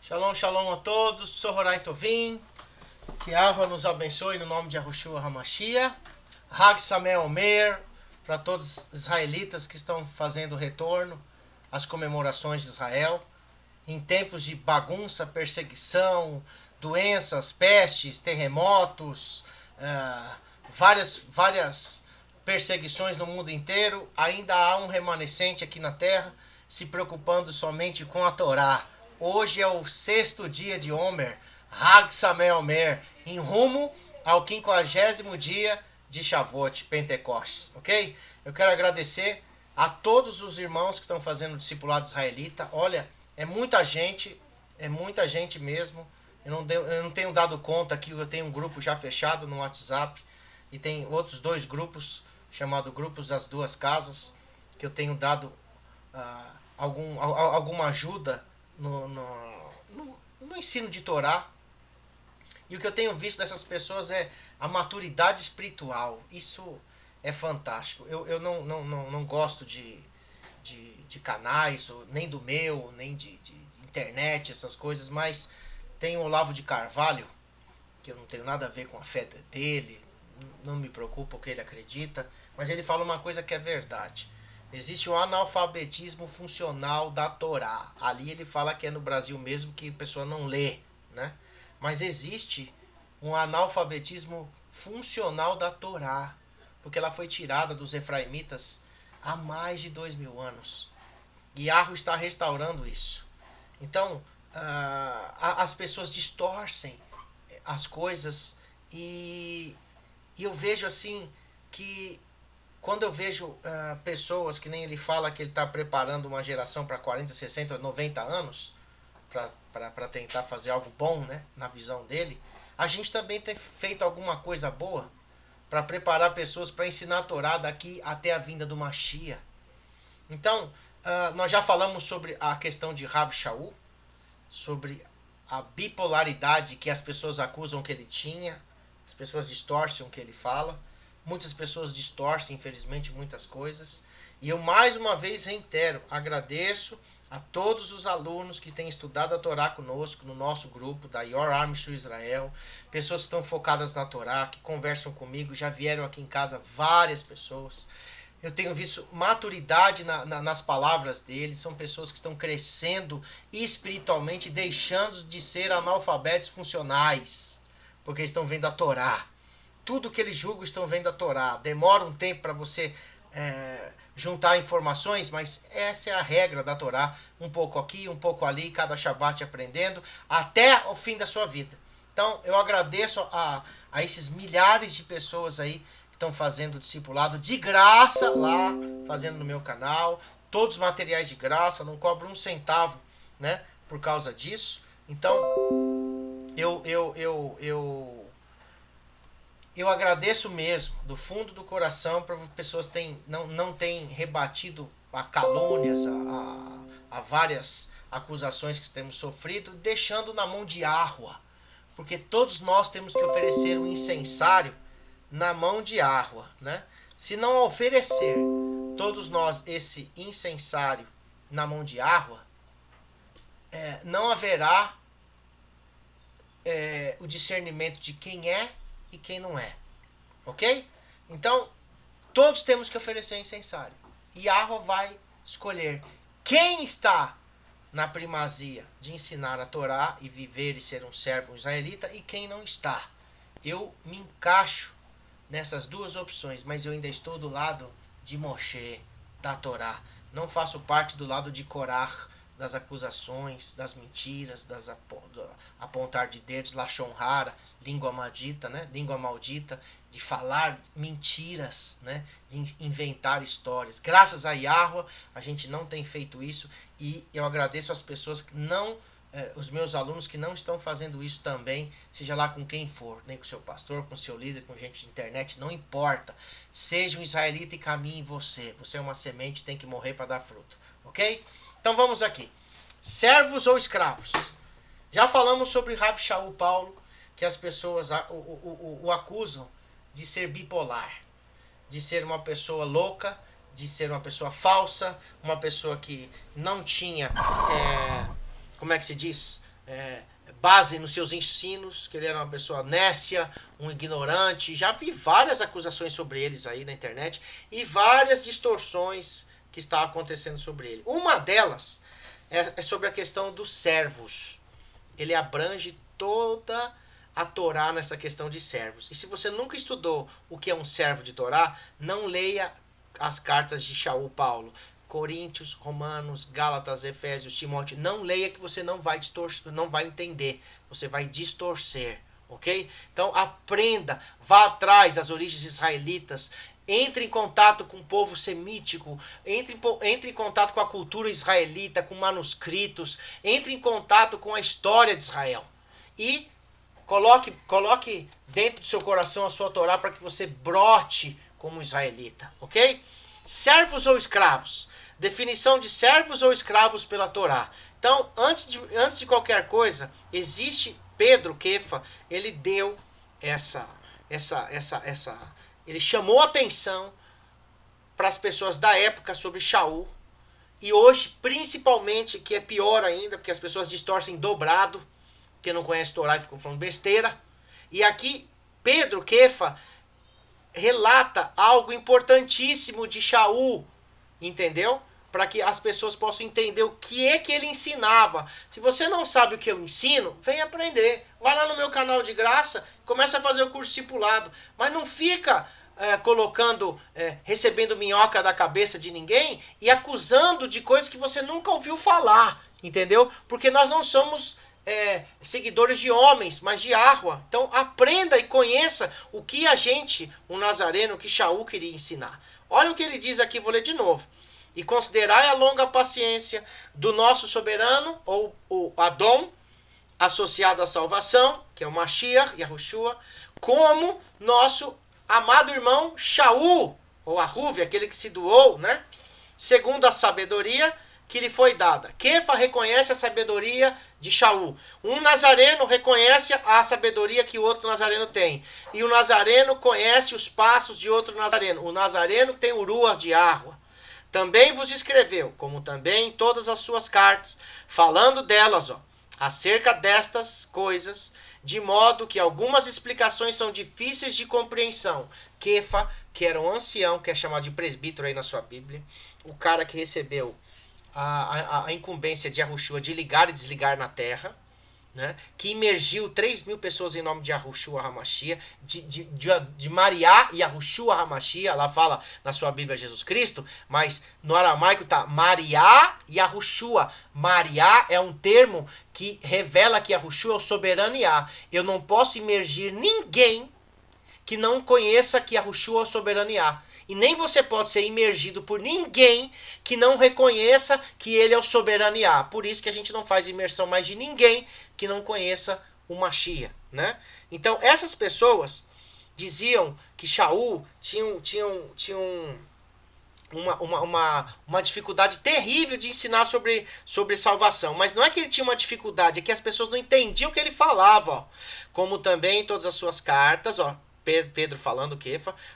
Shalom, shalom a todos. Sohorai Tovim. Que Ava nos abençoe no nome de Yahushua Hamashia. Hag Sameh Omer. Para todos os israelitas que estão fazendo retorno às comemorações de Israel. Em tempos de bagunça, perseguição, doenças, pestes, terremotos, várias perseguições no mundo inteiro, ainda há um remanescente aqui na terra se preocupando somente com a Torá. Hoje é o 6º dia de Omer, Hag Sameh Omer, em rumo ao 50º dia de Shavuot, Pentecostes, ok? Eu quero agradecer a todos os irmãos que estão fazendo o discipulado israelita. Olha, é muita gente mesmo. Eu não tenho dado conta aqui, eu tenho um grupo já fechado no WhatsApp e tem outros 2 grupos, chamado Grupos das Duas Casas, que eu tenho dado alguma ajuda no ensino de Torá. E o que eu tenho visto dessas pessoas é a maturidade espiritual. Isso é fantástico. Eu não gosto de canais, nem do meu, nem de internet, essas coisas, mas tem o Olavo de Carvalho, que eu não tenho nada a ver com a fé dele, não me preocupa o que ele acredita, mas ele fala uma coisa que é verdade. Existe o analfabetismo funcional da Torá. Ali ele fala que é no Brasil mesmo que a pessoa não lê, né? Mas existe um analfabetismo funcional da Torá, porque ela foi tirada dos efraimitas há mais de 2000 anos. Yahweh está restaurando isso. Então, as pessoas distorcem as coisas e eu vejo assim que quando eu vejo pessoas que nem ele fala que ele está preparando uma geração para 40, 60, 90 anos para tentar fazer algo bom, né, na visão dele, a gente também tem feito alguma coisa boa para preparar pessoas para ensinar a Torá daqui até a vinda do Mashiach. Então, nós já falamos sobre a questão de Rav Shaul, sobre a bipolaridade que as pessoas acusam que ele tinha, as pessoas distorcem o que ele fala, muitas pessoas distorcem, infelizmente, muitas coisas. E eu mais uma vez reitero, agradeço a todos os alunos que têm estudado a Torá conosco, no nosso grupo da Your Army to Israel, pessoas que estão focadas na Torá, que conversam comigo, já vieram aqui em casa várias pessoas. Eu tenho visto maturidade nas palavras deles, são pessoas que estão crescendo espiritualmente, deixando de ser analfabetos funcionais, porque estão vendo a Torá. Tudo que eles julgam estão vendo a Torá. Demora um tempo para você juntar informações, mas essa é a regra da Torá. Um pouco aqui, um pouco ali, cada Shabbat aprendendo, até o fim da sua vida. Então, eu agradeço a esses milhares de pessoas aí que estão fazendo o discipulado de graça lá, fazendo no meu canal. Todos os materiais de graça, não cobro um centavo, né, por causa disso. Então, eu agradeço mesmo, do fundo do coração, para as pessoas que não têm rebatido a calúnias, a várias acusações que temos sofrido, deixando na mão de Yahweh. Porque todos nós temos que oferecer um incensário na mão de Yahweh, né? Se não oferecer todos nós esse incensário na mão de Yahweh, não haverá o discernimento de quem é e quem não é, ok? Então, todos temos que oferecer incensário. E Yahweh vai escolher quem está na primazia de ensinar a Torá e viver e ser um servo israelita e quem não está. Eu me encaixo nessas duas opções, mas eu ainda estou do lado de Moshe, da Torá. Não faço parte do lado de Korah, das acusações, das mentiras, apontar de dedos, lashon hara, língua maldita, né? Língua maldita, de falar mentiras, né? De inventar histórias. Graças a Yahweh, a gente não tem feito isso e eu agradeço as pessoas que não, os meus alunos que não estão fazendo isso também, seja lá com quem for, nem com seu pastor, com seu líder, com gente de internet, não importa. Seja um israelita e caminhe em você. Você é uma semente, tem que morrer para dar fruto, ok? Então vamos aqui. Servos ou escravos? Já falamos sobre Rav Shaul Paulo, que as pessoas o acusam de ser bipolar, de ser uma pessoa louca, de ser uma pessoa falsa, uma pessoa que não tinha, como é que se diz, base nos seus ensinos, que ele era uma pessoa nécia, um ignorante. Já vi várias acusações sobre eles aí na internet e várias distorções que estavam acontecendo sobre ele. Uma delas é sobre a questão dos servos. Ele abrange toda a Torá nessa questão de servos. E se você nunca estudou o que é um servo de Torá, não leia as cartas de Shaul Paulo. Coríntios, Romanos, Gálatas, Efésios, Timóteo. Não leia que você não vai entender. Você vai distorcer. Ok? Então aprenda, vá atrás das origens israelitas. Entre em contato com o povo semítico, entre em contato com a cultura israelita, com manuscritos, entre em contato com a história de Israel. E coloque dentro do seu coração a sua Torá para que você brote como israelita, ok? Servos ou escravos? Definição de servos ou escravos pela Torá. Então, antes de qualquer coisa, existe Pedro Kefa, ele deu ele chamou atenção para as pessoas da época sobre Shaul. E hoje, principalmente, que é pior ainda, porque as pessoas distorcem dobrado, que não conhece Torá e ficam falando besteira. E aqui, Pedro Kefa relata algo importantíssimo de Shaul, entendeu? Para que as pessoas possam entender o que é que ele ensinava. Se você não sabe o que eu ensino, vem aprender. Vai lá no meu canal de graça, começa a fazer o curso discipulado. Mas não fica recebendo minhoca da cabeça de ninguém e acusando de coisas que você nunca ouviu falar, entendeu? Porque nós não somos seguidores de homens, mas de Yahweh. Então aprenda e conheça o que o Nazareno, que Shaul queria ensinar. Olha o que ele diz aqui, vou ler de novo. E considerai a longa paciência do nosso soberano, ou o Adom, associado à salvação, que é o Mashiach, Yahushua, como nosso amado irmão Shaul, ou Ahuv, aquele que se doou, né? Segundo a sabedoria que lhe foi dada. Kefa reconhece a sabedoria de Shaul. Um nazareno reconhece a sabedoria que o outro nazareno tem. E o nazareno conhece os passos de outro nazareno. O nazareno tem o Ruach de Yahweh. Também vos escreveu, como também em todas as suas cartas, falando delas, acerca destas coisas, de modo que algumas explicações são difíceis de compreensão. Kefa, que era um ancião, que é chamado de presbítero aí na sua Bíblia, o cara que recebeu a incumbência de Yahushua de ligar e desligar na terra, né, que imergiu 3.000 pessoas em nome de Yahushua HaMashiach, de Mariá e Yahushua HaMashiach, ela fala na sua Bíblia Jesus Cristo, mas no aramaico está Mariá e Yahushua. Mariá é um termo que revela que Yahushua é o soberano Yah. Eu não posso imergir ninguém que não conheça que Yahushua é o soberano Yah. E nem você pode ser imergido por ninguém que não reconheça que ele é o soberano Yah. Por isso que a gente não faz imersão mais de ninguém que não conheça o Mashiach, né? Então, essas pessoas diziam que Shaul tinha uma dificuldade terrível de ensinar sobre salvação. Mas não é que ele tinha uma dificuldade, é que as pessoas não entendiam o que ele falava. Como também em todas as suas cartas, Pedro falando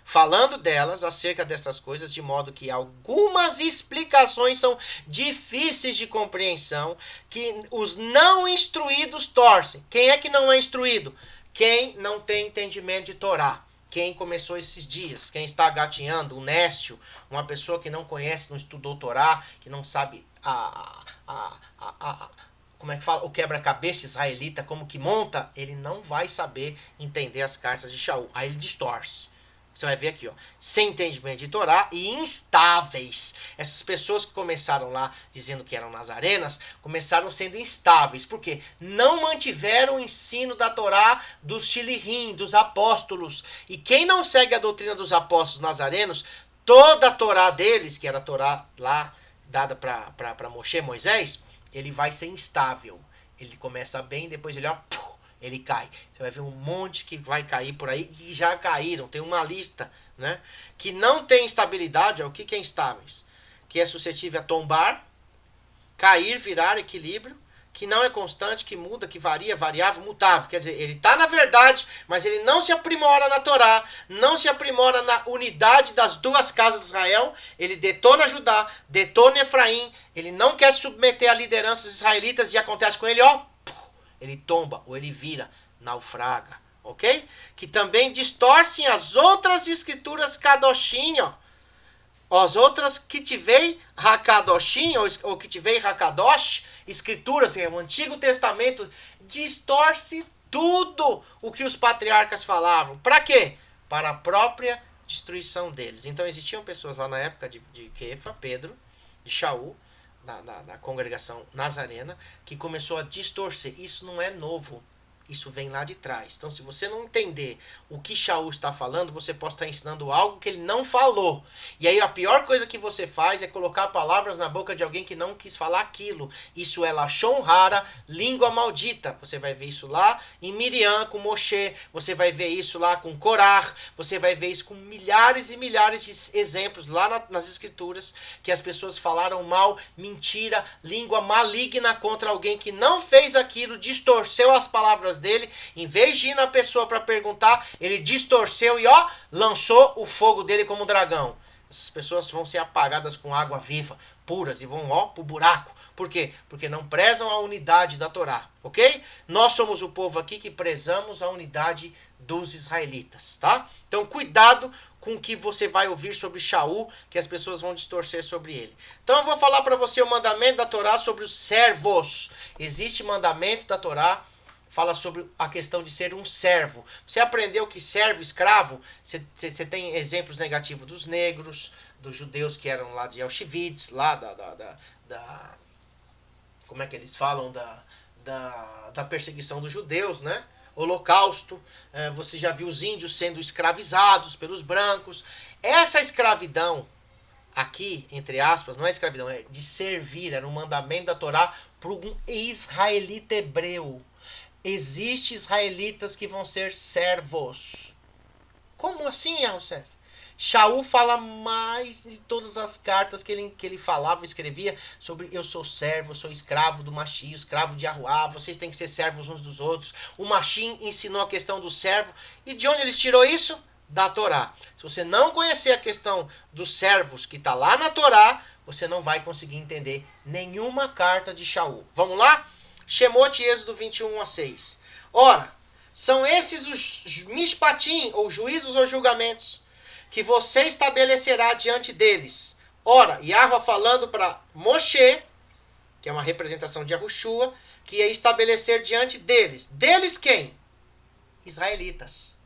falando delas, acerca dessas coisas, de modo que algumas explicações são difíceis de compreensão, que os não instruídos torcem. Quem é que não é instruído? Quem não tem entendimento de Torá. Quem começou esses dias, quem está gatinhando, o nécio, uma pessoa que não conhece, não estudou Torá, que não sabe como é que fala, o quebra-cabeça israelita, como que monta, ele não vai saber entender as cartas de Shaul. Aí ele distorce. Você vai ver aqui, sem entendimento de Torá e instáveis. Essas pessoas que começaram lá dizendo que eram nazarenas, começaram sendo instáveis. Por quê? Não mantiveram o ensino da Torá dos Shilihim, dos apóstolos. E quem não segue a doutrina dos apóstolos nazarenos, toda a Torá deles, que era a Torá lá dada para Moisés, ele vai ser instável. Ele começa bem, depois ele cai. Você vai ver um monte que vai cair por aí, e já caíram. Tem uma lista, né? Que não tem estabilidade. O que é instáveis? Que é suscetível a tombar, cair, virar, equilíbrio, que não é constante, que muda, que varia, variável, mutável. Quer dizer, ele está na verdade, mas ele não se aprimora na Torá, não se aprimora na unidade das duas casas de Israel. Ele detona Judá, detona Efraim, ele não quer se submeter a lideranças israelitas e acontece com ele, ele tomba ou ele vira, naufraga, ok? Que também distorcem as outras escrituras kadoshim, ó. As outras Kitivei Hakadoshim, ou Kitivei Hakadosh, escrituras, o Antigo Testamento, distorce tudo o que os patriarcas falavam. Para quê? Para a própria destruição deles. Então existiam pessoas lá na época de Kefa, Pedro, de Shaul, na congregação nazarena, que começou a distorcer. Isso não é novo. Isso vem lá de trás. Então, se você não entender o que Shaul está falando, você pode estar ensinando algo que ele não falou. E aí a pior coisa que você faz é colocar palavras na boca de alguém que não quis falar aquilo. Isso é Lashon Hara, língua maldita. Você vai ver isso lá em Miriam, com Moshe. Você vai ver isso lá com Korah. Você vai ver isso com milhares e milhares de exemplos lá nas escrituras, que as pessoas falaram mal, mentira, língua maligna contra alguém que não fez aquilo, distorceu as palavras dele, em vez de ir na pessoa para perguntar, ele distorceu e lançou o fogo dele como um dragão. Essas pessoas vão ser apagadas com água viva, puras, e vão pro buraco. Por quê? Porque não prezam a unidade da Torá, ok? Nós somos o povo aqui que prezamos a unidade dos israelitas, tá? Então cuidado com o que você vai ouvir sobre Shaul, que as pessoas vão distorcer sobre ele. Então eu vou falar para você o mandamento da Torá sobre os servos. Existe mandamento da Torá, fala sobre a questão de ser um servo. Você aprendeu que servo, escravo, você tem exemplos negativos dos negros, dos judeus que eram lá de Auschwitz, lá como é que eles falam? Da perseguição dos judeus, né? Holocausto. Você já viu os índios sendo escravizados pelos brancos. Essa escravidão, aqui, entre aspas, não é escravidão, é de servir, era um mandamento da Torá para um israelita hebreu. Existem israelitas que vão ser servos. Como assim, Yahusef? Shaul fala mais de todas as cartas que ele falava, escrevia sobre eu sou servo, eu sou escravo do Machim, escravo de Yahuá, vocês têm que ser servos uns dos outros. O Machim ensinou a questão do servo. E de onde eles tirou isso? Da Torá. Se você não conhecer a questão dos servos que está lá na Torá, você não vai conseguir entender nenhuma carta de Shaul. Vamos lá? Shemot, Êxodo 21:6. Ora, são esses os mishpatim, ou juízos ou julgamentos, que você estabelecerá diante deles. Ora, Yahweh falando para Moshe, que é uma representação de Yahushua, que ia estabelecer diante deles. Deles quem? Israelitas.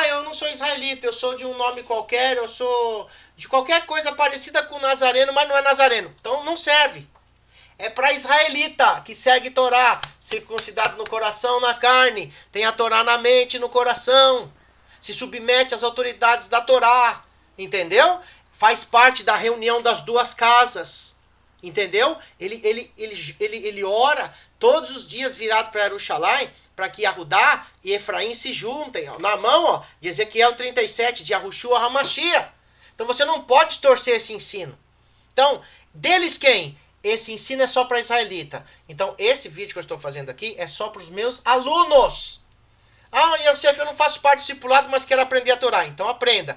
Eu não sou israelita, eu sou de um nome qualquer, eu sou de qualquer coisa parecida com nazareno, mas não é nazareno. Então não serve. É para israelita que segue Torá, circuncidado no coração, na carne, tem a Torá na mente e no coração, se submete às autoridades da Torá, entendeu? Faz parte da reunião das duas casas, entendeu? Ele ora todos os dias virado para Jerusalém, para que Yahudá e Efraim se juntem. Na mão de Ezequiel 37, de Yahushua HaMashiach. Então você não pode distorcer esse ensino. Então, deles quem? Esse ensino é só para israelita. Então, esse vídeo que eu estou fazendo aqui é só para os meus alunos. Yosef, eu não faço parte do discipulado, mas quero aprender a Torá. Então, aprenda.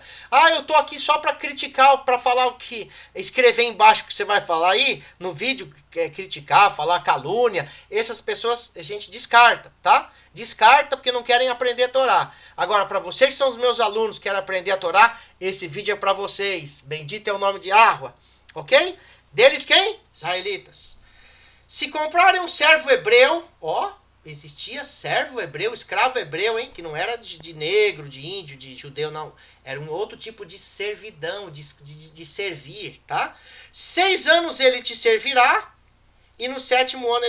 Eu estou aqui só para criticar, para falar o que... Escrever embaixo o que você vai falar aí, no vídeo, criticar, falar calúnia. Essas pessoas a gente descarta, tá? Descarta porque não querem aprender a Torá. Agora, para vocês que são os meus alunos, querem aprender a Torá, esse vídeo é para vocês. Bendito é o nome de Yahweh. Ok? Deles quem? Israelitas. Se comprarem um servo hebreu, existia servo hebreu, escravo hebreu, hein? Que não era de negro, de índio, de judeu, não. Era um outro tipo de servidão, de servir, tá? 6 anos ele te servirá, e no 7º ano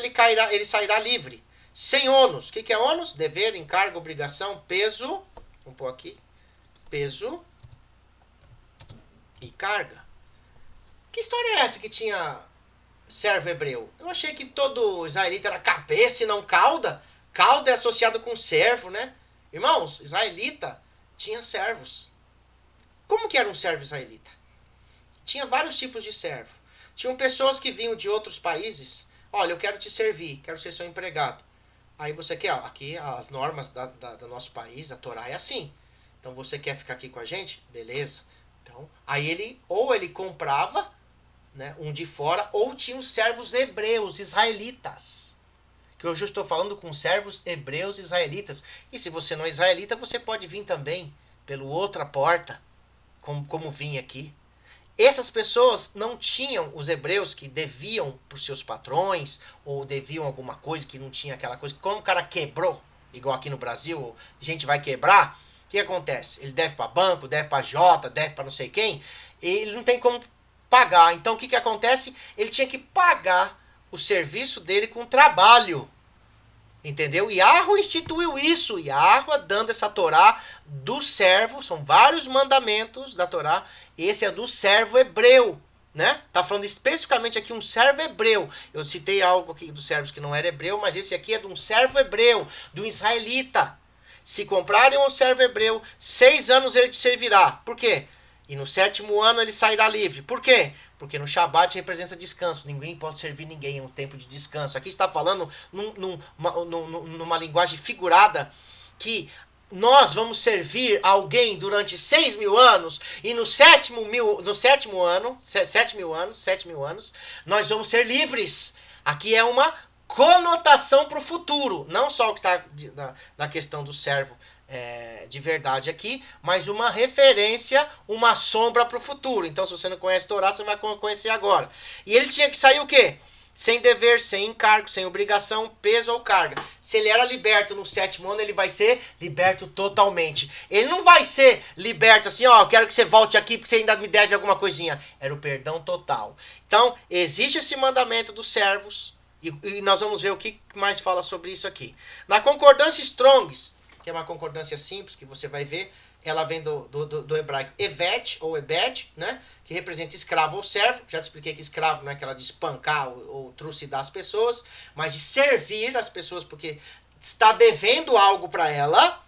ele sairá livre. Sem ônus. O que é ônus? Dever, encargo, obrigação, peso. Vamos pôr aqui. Peso e carga. Que história é essa que tinha servo hebreu? Eu achei que todo israelita era cabeça e não cauda. Cauda é associado com servo, né? Irmãos, israelita tinha servos. Como que era um servo israelita? Tinha vários tipos de servo. Tinham pessoas que vinham de outros países. Olha, eu quero te servir, quero ser seu empregado. Aí você quer, aqui as normas do nosso país, a Torá é assim. Então você quer ficar aqui com a gente? Beleza. Então, aí ele comprava, né, um de fora, ou tinha os servos hebreus, israelitas, Que hoje eu estou falando com servos hebreus israelitas. E se você não é israelita, você pode vir também pela outra porta, como vim aqui. Essas pessoas não tinham, os hebreus que deviam para os seus patrões, ou deviam alguma coisa que não tinha aquela coisa. Como o cara quebrou, igual aqui no Brasil, a gente vai quebrar, o que acontece? Ele deve para banco, deve para Jota, deve para não sei quem, e ele não tem como pagar. Então o que acontece? Ele tinha que pagar o serviço dele com trabalho. Entendeu? Yahweh instituiu isso. Yahweh dando essa Torá do servo. São vários mandamentos da Torá. Esse é do servo hebreu. Né? Tá falando especificamente aqui um servo hebreu. Eu citei algo aqui dos servos que não era hebreu, mas esse aqui é de um servo hebreu, de um israelita. Se comprarem um servo hebreu, 6 anos ele te servirá. Por quê? E no 7º ano ele sairá livre. Por quê? Porque no Shabat representa descanso. Ninguém pode servir ninguém, é um tempo de descanso. Aqui está falando numa linguagem figurada que nós vamos servir alguém durante 6.000 anos e no sétimo ano, 7.000 anos, nós vamos ser livres. Aqui é uma conotação para o futuro. Não só o que está da questão do servo de verdade aqui, mas uma referência, uma sombra para o futuro. Então, se você não conhece Torá, você vai conhecer agora. E ele tinha que sair o quê? Sem dever, sem encargo, sem obrigação, peso ou carga. Se ele era liberto no 7º ano, ele vai ser liberto totalmente. Ele não vai ser liberto assim, ó, eu quero que você volte aqui porque você ainda me deve alguma coisinha. Era o perdão total. Então, existe esse mandamento dos servos, e nós vamos ver o que mais fala sobre isso aqui. Na concordância Strongs, que é uma concordância simples, que você vai ver, ela vem do hebraico evet, ou ebed, né? Que representa escravo ou servo. Já te expliquei que escravo não é aquela de espancar ou trucidar as pessoas, mas de servir as pessoas, porque está devendo algo para ela.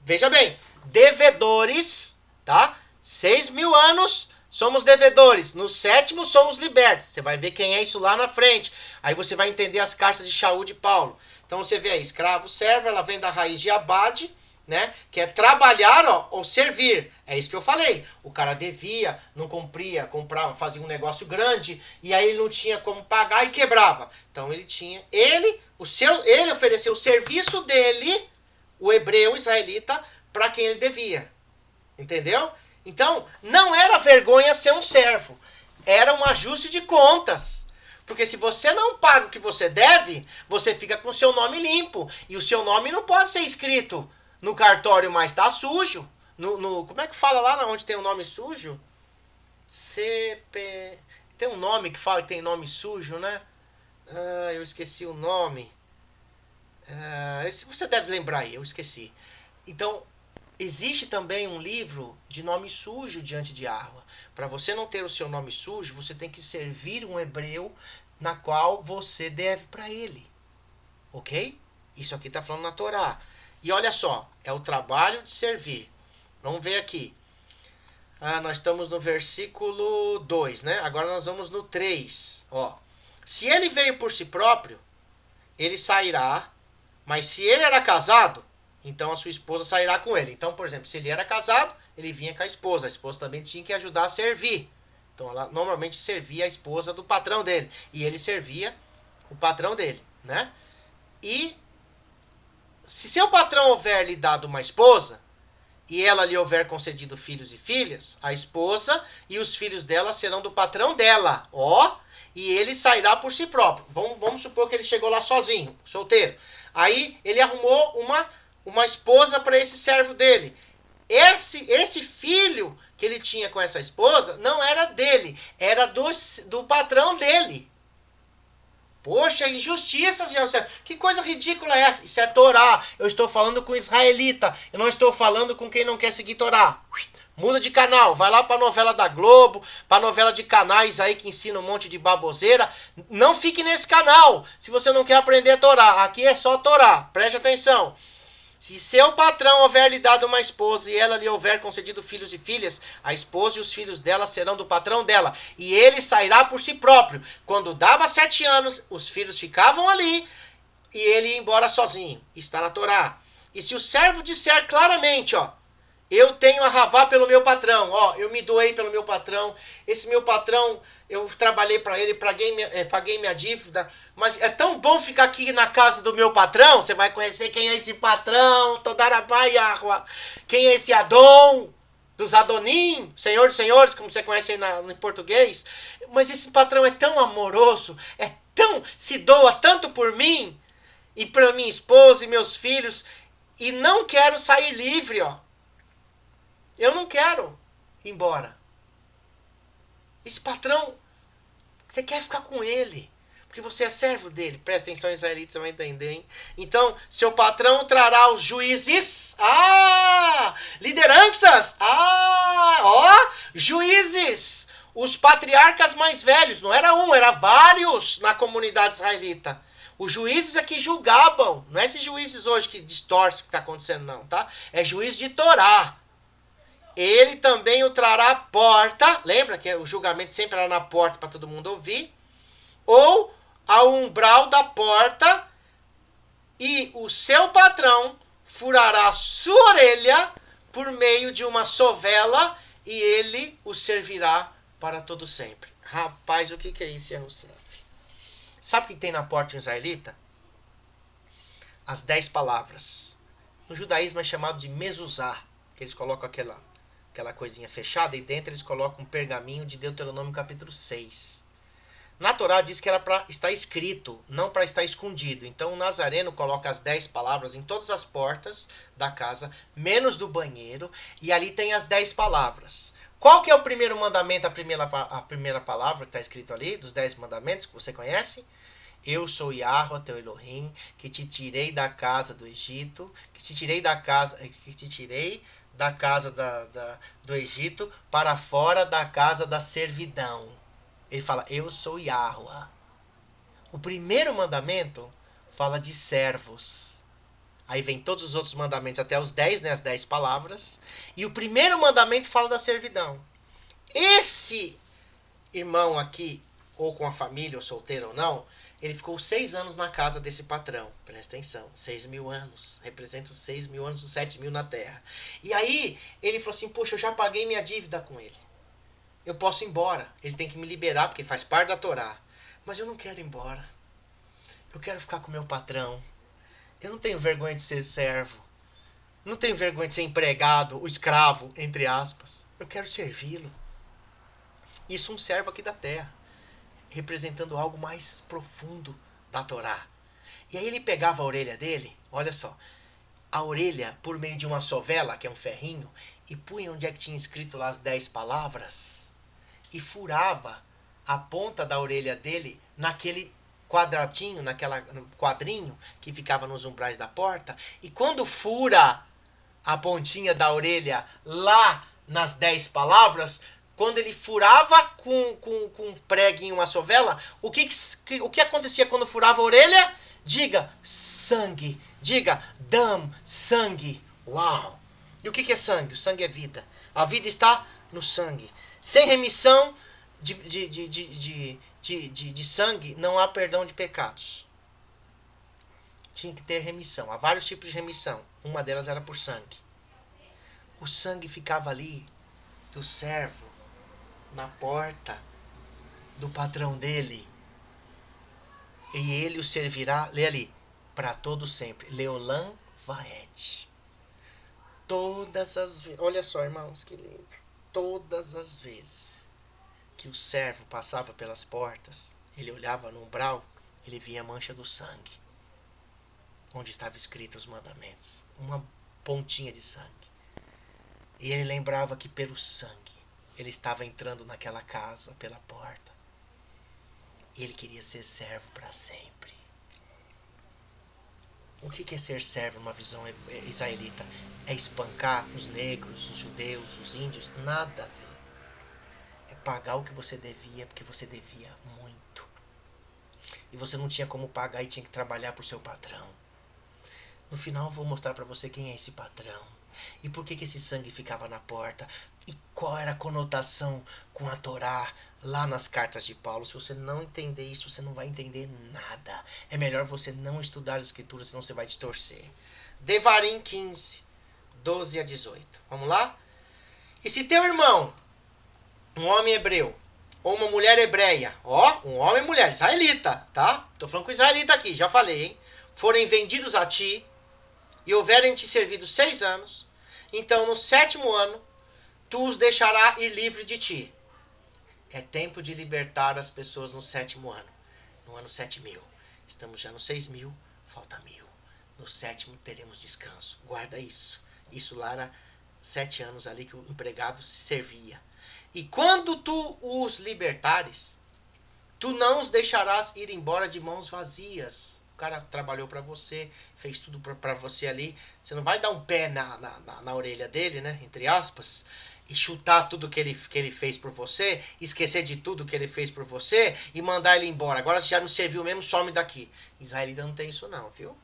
Veja bem, devedores, tá? 6.000 anos, somos devedores. No 7º, somos libertos. Você vai ver quem é isso lá na frente. Aí você vai entender as cartas de Shaul de Paulo. Então você vê aí, escravo, servo, ela vem da raiz de abade, né? Que é trabalhar, ó, ou servir. É isso que eu falei. O cara devia, não cumpria, comprava, fazia um negócio grande, e aí ele não tinha como pagar e quebrava. Então ele ofereceu o serviço dele, o hebreu israelita, para quem ele devia. Entendeu? Então, não era vergonha ser um servo. Era um ajuste de contas. Porque se você não paga o que você deve, você fica com o seu nome limpo. E o seu nome não pode ser escrito no cartório, mas tá sujo. Como é que fala lá onde tem o nome sujo? Tem um nome que fala que tem nome sujo, né? Eu esqueci o nome. Você deve lembrar aí, eu esqueci. Então, existe também um livro de nome sujo diante de Yahweh. Para você não ter o seu nome sujo, você tem que servir um hebreu na qual você deve para ele. Ok? Isso aqui está falando na Torá. E olha só, é o trabalho de servir. Vamos ver aqui. Nós estamos no versículo 2, né? Agora nós vamos no 3. Ó. Se ele veio por si próprio, ele sairá. Mas se ele era casado, então a sua esposa sairá com ele. Então, por exemplo, se ele era casado, ele vinha com a esposa. A esposa também tinha que ajudar a servir. Então, ela normalmente servia a esposa do patrão dele. E ele servia o patrão dele, né? E se seu patrão houver lhe dado uma esposa, e ela lhe houver concedido filhos e filhas, a esposa e os filhos dela serão do patrão dela. Ó, e ele sairá por si próprio. Vamos supor que ele chegou lá sozinho, solteiro. Aí ele arrumou uma esposa para esse servo dele. Esse filho que ele tinha com essa esposa não era dele, era do patrão dele. Poxa, injustiça, senhor. Que coisa ridícula é essa? Isso é Torá. Eu estou falando com israelita. Eu não estou falando com quem não quer seguir Torá. Muda de canal. Vai lá para a novela da Globo, para a novela de canais aí que ensina um monte de baboseira. Não fique nesse canal se você não quer aprender Torá. Aqui é só Torá. Preste atenção. Se seu patrão houver lhe dado uma esposa e ela lhe houver concedido filhos e filhas, a esposa e os filhos dela serão do patrão dela. E ele sairá por si próprio. Quando dava 7 anos, os filhos ficavam ali e ele ia embora sozinho. Está na Torá. E se o servo disser claramente, ó, eu tenho a ravá pelo meu patrão, ó, eu me doei pelo meu patrão, esse meu patrão, eu trabalhei para ele, paguei minha dívida, mas é tão bom ficar aqui na casa do meu patrão. Você vai conhecer quem é esse patrão. Todarabai Yahua. Quem é esse Adon? Dos Adonim, Senhor dos Senhores, como você conhece aí em português. Mas esse patrão é tão amoroso, se doa tanto por mim e para minha esposa e meus filhos, e não quero sair livre, ó. Eu não quero ir embora. Esse patrão, você quer ficar com ele, porque você é servo dele. Presta atenção, israelita, você vai entender, hein? Então, seu patrão trará os juízes. Lideranças. Juízes. Os patriarcas mais velhos. Não era um, era vários na comunidade israelita. Os juízes é que julgavam. Não é esses juízes hoje que distorcem o que está acontecendo, não, tá? É juiz de Torá. Ele também o trará à porta. Lembra que o julgamento sempre era na porta para todo mundo ouvir. Ou ao umbral da porta, e o seu patrão furará sua orelha por meio de uma sovela, e ele o servirá para todo sempre. Rapaz, o que é isso, Yahusef? Sabe o que tem na porta de um israelita? As 10 palavras. No judaísmo é chamado de mezuzá, que eles colocam aquela coisinha fechada, e dentro eles colocam um pergaminho de Deuteronômio capítulo 6. Na Torá diz que era para estar escrito, não para estar escondido. Então o nazareno coloca as 10 palavras em todas as portas da casa, menos do banheiro, e ali tem as 10 palavras. Qual que é o primeiro mandamento, a primeira palavra que está escrito ali, dos 10 mandamentos que você conhece? Eu sou Yahweh, teu Elohim, que te tirei da casa do Egito, que te tirei da casa do Egito para fora da casa da servidão. Ele fala, eu sou Yahweh. O primeiro mandamento fala de servos. Aí vem todos os outros mandamentos, até os 10, né, as 10 palavras. E o primeiro mandamento fala da servidão. Esse irmão aqui, ou com a família, ou solteiro ou não, ele ficou 6 anos na casa desse patrão. Presta atenção, 6.000 anos. Representa os 6.000 anos, os 7.000 na terra. E aí, ele falou assim, poxa, eu já paguei minha dívida com ele. Eu posso ir embora. Ele tem que me liberar, porque faz parte da Torá. Mas eu não quero ir embora. Eu quero ficar com meu patrão. Eu não tenho vergonha de ser servo. Não tenho vergonha de ser empregado, o escravo, entre aspas. Eu quero servi-lo. Isso um servo aqui da terra, representando algo mais profundo da Torá. E aí ele pegava a orelha dele, olha só, a orelha por meio de uma sovela, que é um ferrinho, e punha onde é que tinha escrito lá as 10 palavras, e furava a ponta da orelha dele naquele quadradinho, no quadrinho que ficava nos umbrais da porta, e quando fura a pontinha da orelha lá nas 10 palavras, quando ele furava com um prego em uma sovela, o que acontecia quando furava a orelha? Diga sangue, diga dam, sangue. Uau! E o que é sangue? O sangue é vida. A vida está no sangue. Sem remissão de sangue, não há perdão de pecados. Tinha que ter remissão. Há vários tipos de remissão. Uma delas era por sangue. O sangue ficava ali do servo, na porta do patrão dele. E ele o servirá, lê ali, para todo sempre. Leolam vaed. Todas as vezes, olha só, irmãos, que lindo. Todas as vezes que o servo passava pelas portas, ele olhava no umbral, ele via a mancha do sangue, onde estavam escritos os mandamentos. Uma pontinha de sangue. E ele lembrava que pelo sangue ele estava entrando naquela casa pela porta. E ele queria ser servo para sempre. O que é ser servo numa visão israelita? É espancar os negros, os judeus, os índios? Nada a ver. É pagar o que você devia, porque você devia muito. E você não tinha como pagar e tinha que trabalhar por seu patrão. No final eu vou mostrar para você quem é esse patrão. E por que esse sangue ficava na porta? E qual era a conotação com a Torá lá nas cartas de Paulo? Se você não entender isso, você não vai entender nada. É melhor você não estudar as escrituras, senão você vai distorcer. Devarim 15, 12 a 18. Vamos lá? E se teu irmão, um homem hebreu, ou uma mulher hebreia, ó, um homem e mulher, israelita, tá? Tô falando com israelita aqui, já falei, hein? Forem vendidos a ti e houverem te servido 6 anos, então no 7º ano tu os deixarás ir livre de ti. É tempo de libertar as pessoas no 7º ano. No ano 7.000. Estamos já no 6.000, falta 1.000. No 7º teremos descanso. Guarda isso. Isso lá era 7 anos ali que o empregado servia. E quando tu os libertares, tu não os deixarás ir embora de mãos vazias. O cara trabalhou para você, fez tudo para você ali. Você não vai dar um pé na orelha dele, né? Entre aspas. E chutar tudo que ele fez por você, esquecer de tudo que ele fez por você e mandar ele embora. Agora você já me serviu mesmo, some daqui. Israelita não tem isso não, viu?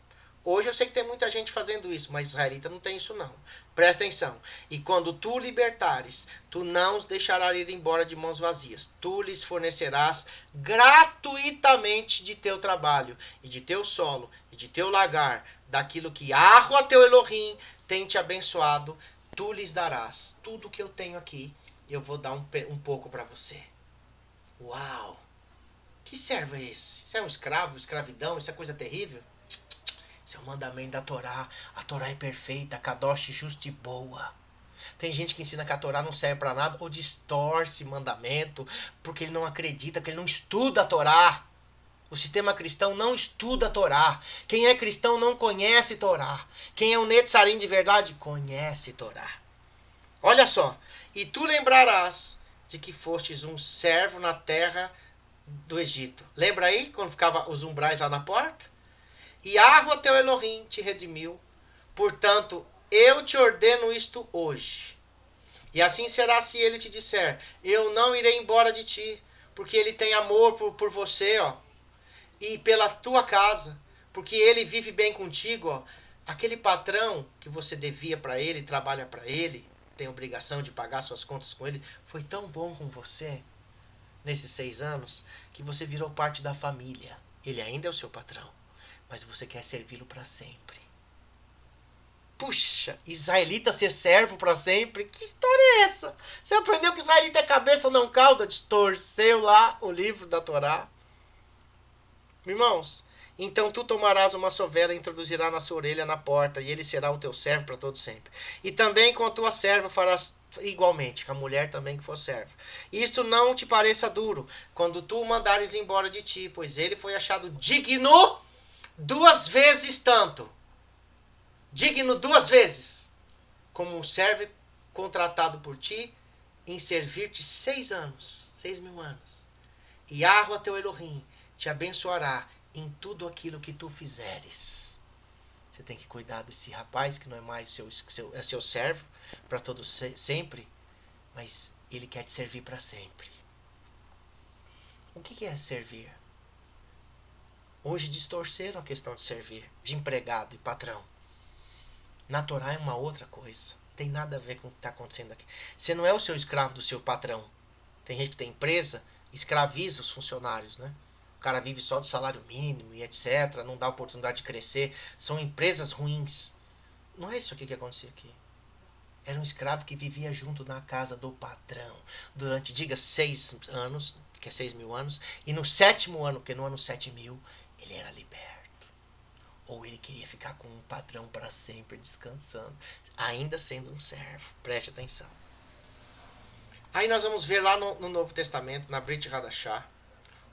Hoje eu sei que tem muita gente fazendo isso, mas israelita não tem isso não. Presta atenção. E quando tu libertares, tu não os deixarás ir embora de mãos vazias. Tu lhes fornecerás gratuitamente de teu trabalho, e de teu solo, e de teu lagar, daquilo que Yahweh teu Elohim tem te abençoado. Tu lhes darás tudo que eu tenho aqui, eu vou dar um pouco para você. Uau! Que servo é esse? Isso é um escravo, escravidão, isso é coisa terrível? Isso é o mandamento da Torá. A Torá é perfeita, kadosh, justa e boa. Tem gente que ensina que a Torá não serve para nada ou distorce mandamento porque ele não acredita, porque ele não estuda a Torá. O sistema cristão não estuda a Torá. Quem é cristão não conhece Torá. Quem é um netzarim de verdade conhece Torá. Olha só. E tu lembrarás de que fostes um servo na terra do Egito. Lembra aí quando ficava os umbrais lá na porta? E Yahweh teu Elohim te redimiu. Portanto, eu te ordeno isto hoje. E assim será se ele te disser, eu não irei embora de ti, porque ele tem amor por você, ó. E pela tua casa, porque ele vive bem contigo, ó. Aquele patrão que você devia para ele, trabalha para ele, tem obrigação de pagar suas contas com ele, foi tão bom com você nesses 6 anos que você virou parte da família. Ele ainda é o seu patrão, mas você quer servi-lo para sempre. Puxa, israelita ser servo para sempre? Que história é essa? Você aprendeu que israelita é cabeça não cauda? Distorceu lá o livro da Torá. Irmãos, então tu tomarás uma sovera e introduzirás na sua orelha na porta, e ele será o teu servo para todo sempre. E também com a tua serva farás igualmente, com a mulher também que for serva. Isto não te pareça duro, quando tu o mandares embora de ti, pois ele foi achado digno 2 vezes tanto. Digno 2 vezes, como um servo contratado por ti, em servir-te 6 anos, 6.000 anos. E Yahweh teu Elohim te abençoará em tudo aquilo que tu fizeres. Você tem que cuidar desse rapaz que não é mais seu servo para todo sempre, mas ele quer te servir para sempre. O que é servir? Hoje distorceram a questão de servir, de empregado e patrão. Na Torá é uma outra coisa. Tem nada a ver com o que está acontecendo aqui. Você não é o seu escravo do seu patrão. Tem gente que tem empresa, escraviza os funcionários, né? O cara vive só do salário mínimo e etc. Não dá oportunidade de crescer. São empresas ruins. Não é isso aqui que acontecia aqui. Era um escravo que vivia junto na casa do patrão. Durante, diga, 6 anos, que é 6.000 anos. E no 7º ano, porque no ano 7.000, ele era liberto. Ou ele queria ficar com um patrão para sempre, descansando. Ainda sendo um servo. Preste atenção. Aí nós vamos ver lá no Novo Testamento, na Brit Hadashah,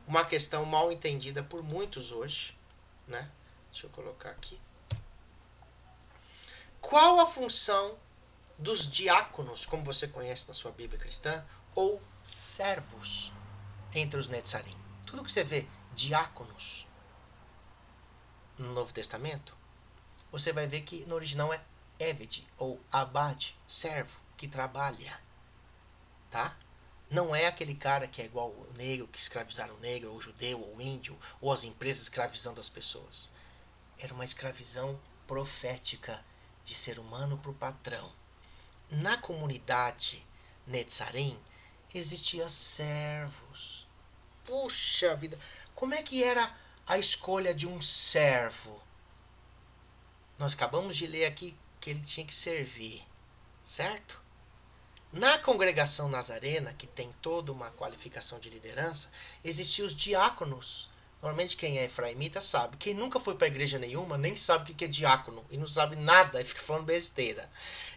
uma questão mal entendida por muitos hoje, né? Deixa eu colocar aqui. Qual a função dos diáconos, como você conhece na sua Bíblia cristã, ou servos entre os netzarim? Tudo que você vê, diáconos, no Novo Testamento, você vai ver que no original é Eved ou Abad, servo, que trabalha. Tá? Não é aquele cara que é igual o negro, que escravizaram o negro, ou o judeu, ou o índio, ou as empresas escravizando as pessoas. Era uma escravidão profética de ser humano para o patrão. Na comunidade Netzarim existiam servos. Puxa vida, como é que era a escolha de um servo? Nós acabamos de ler aqui que ele tinha que servir, certo? Na congregação nazarena, que tem toda uma qualificação de liderança, existiam os diáconos. Normalmente quem é efraimita sabe. Quem nunca foi para igreja nenhuma nem sabe o que é diácono. E não sabe nada e fica falando besteira.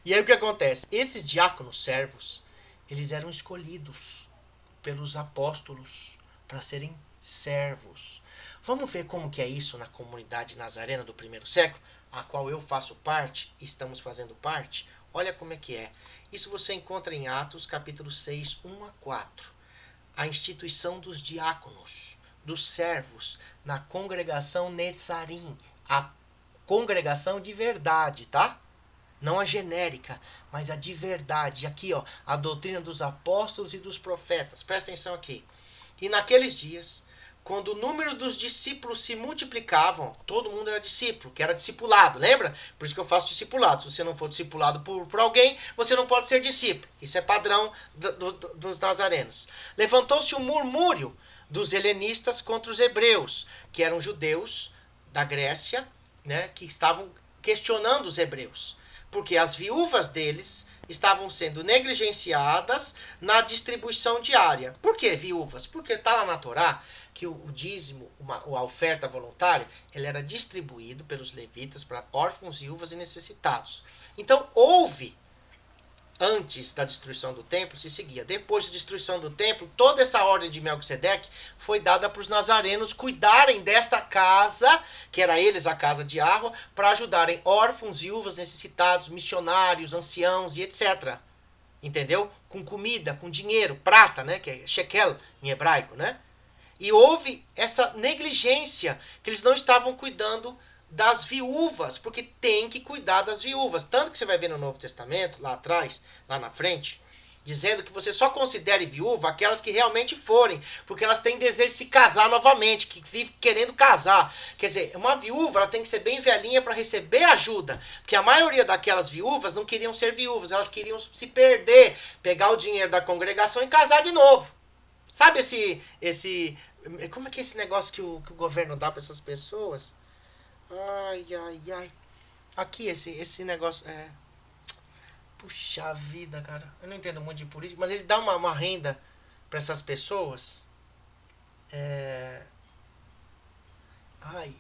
E aí o que acontece? Esses diáconos servos, eles eram escolhidos pelos apóstolos para serem servos. Vamos ver como que é isso na comunidade nazarena do primeiro século, a qual eu faço parte, estamos fazendo parte. Olha como é que é. Isso você encontra em Atos, capítulo 6, 1 a 4. A instituição dos diáconos, dos servos, na congregação Netzarim. A congregação de verdade, tá? Não a genérica, mas a de verdade. Aqui, ó, a doutrina dos apóstolos e dos profetas. Presta atenção aqui. E naqueles dias, quando o número dos discípulos se multiplicavam, todo mundo era discípulo, que era discipulado, lembra? Por isso que eu faço discipulado. Se você não for discipulado por alguém, você não pode ser discípulo. Isso é padrão dos nazarenos. Levantou-se um murmúrio dos helenistas contra os hebreus, que eram judeus da Grécia, né, que estavam questionando os hebreus. Porque as viúvas deles estavam sendo negligenciadas na distribuição diária. Por que viúvas? Porque está lá na Torá que o dízimo, a oferta voluntária, ele era distribuído pelos levitas para órfãos, viúvas e necessitados. Então, antes da destruição do templo, se seguia. Depois da destruição do templo, toda essa ordem de Melquisedeque foi dada para os nazarenos cuidarem desta casa, que era eles a casa de Arroa, para ajudarem órfãos, viúvas, necessitados, missionários, anciãos e etc. Entendeu? Com comida, com dinheiro, prata, né? Que é shekel em hebraico, né? E houve essa negligência, que eles não estavam cuidando das viúvas, porque tem que cuidar das viúvas. Tanto que você vai ver no Novo Testamento, lá atrás, lá na frente, dizendo que você só considere viúva aquelas que realmente forem, porque elas têm desejo de se casar novamente, que vivem querendo casar. Quer dizer, uma viúva ela tem que ser bem velhinha para receber ajuda, porque a maioria daquelas viúvas não queriam ser viúvas, elas queriam se perder, pegar o dinheiro da congregação e casar de novo. Sabe como é que é esse negócio que o governo dá para essas pessoas? Ai, ai, ai. Aqui, esse negócio. Puxa vida, cara. Eu não entendo muito de política, mas ele dá uma renda para essas pessoas. Ai.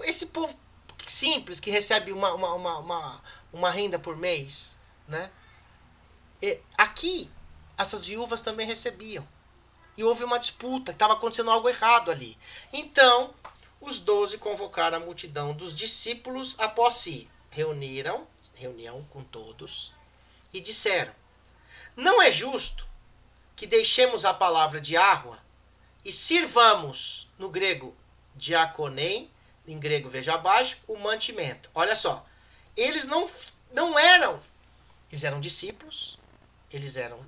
Esse povo simples que recebe uma renda por mês, né? Aqui, essas viúvas também recebiam. E houve uma disputa, estava acontecendo algo errado ali. Então, os 12 convocaram a multidão dos discípulos após si. Reunião com todos, e disseram: não é justo que deixemos a palavra de Arroa e sirvamos, no grego diaconei, em grego veja abaixo, o mantimento. Olha só, eles não eram, eles eram discípulos, eles eram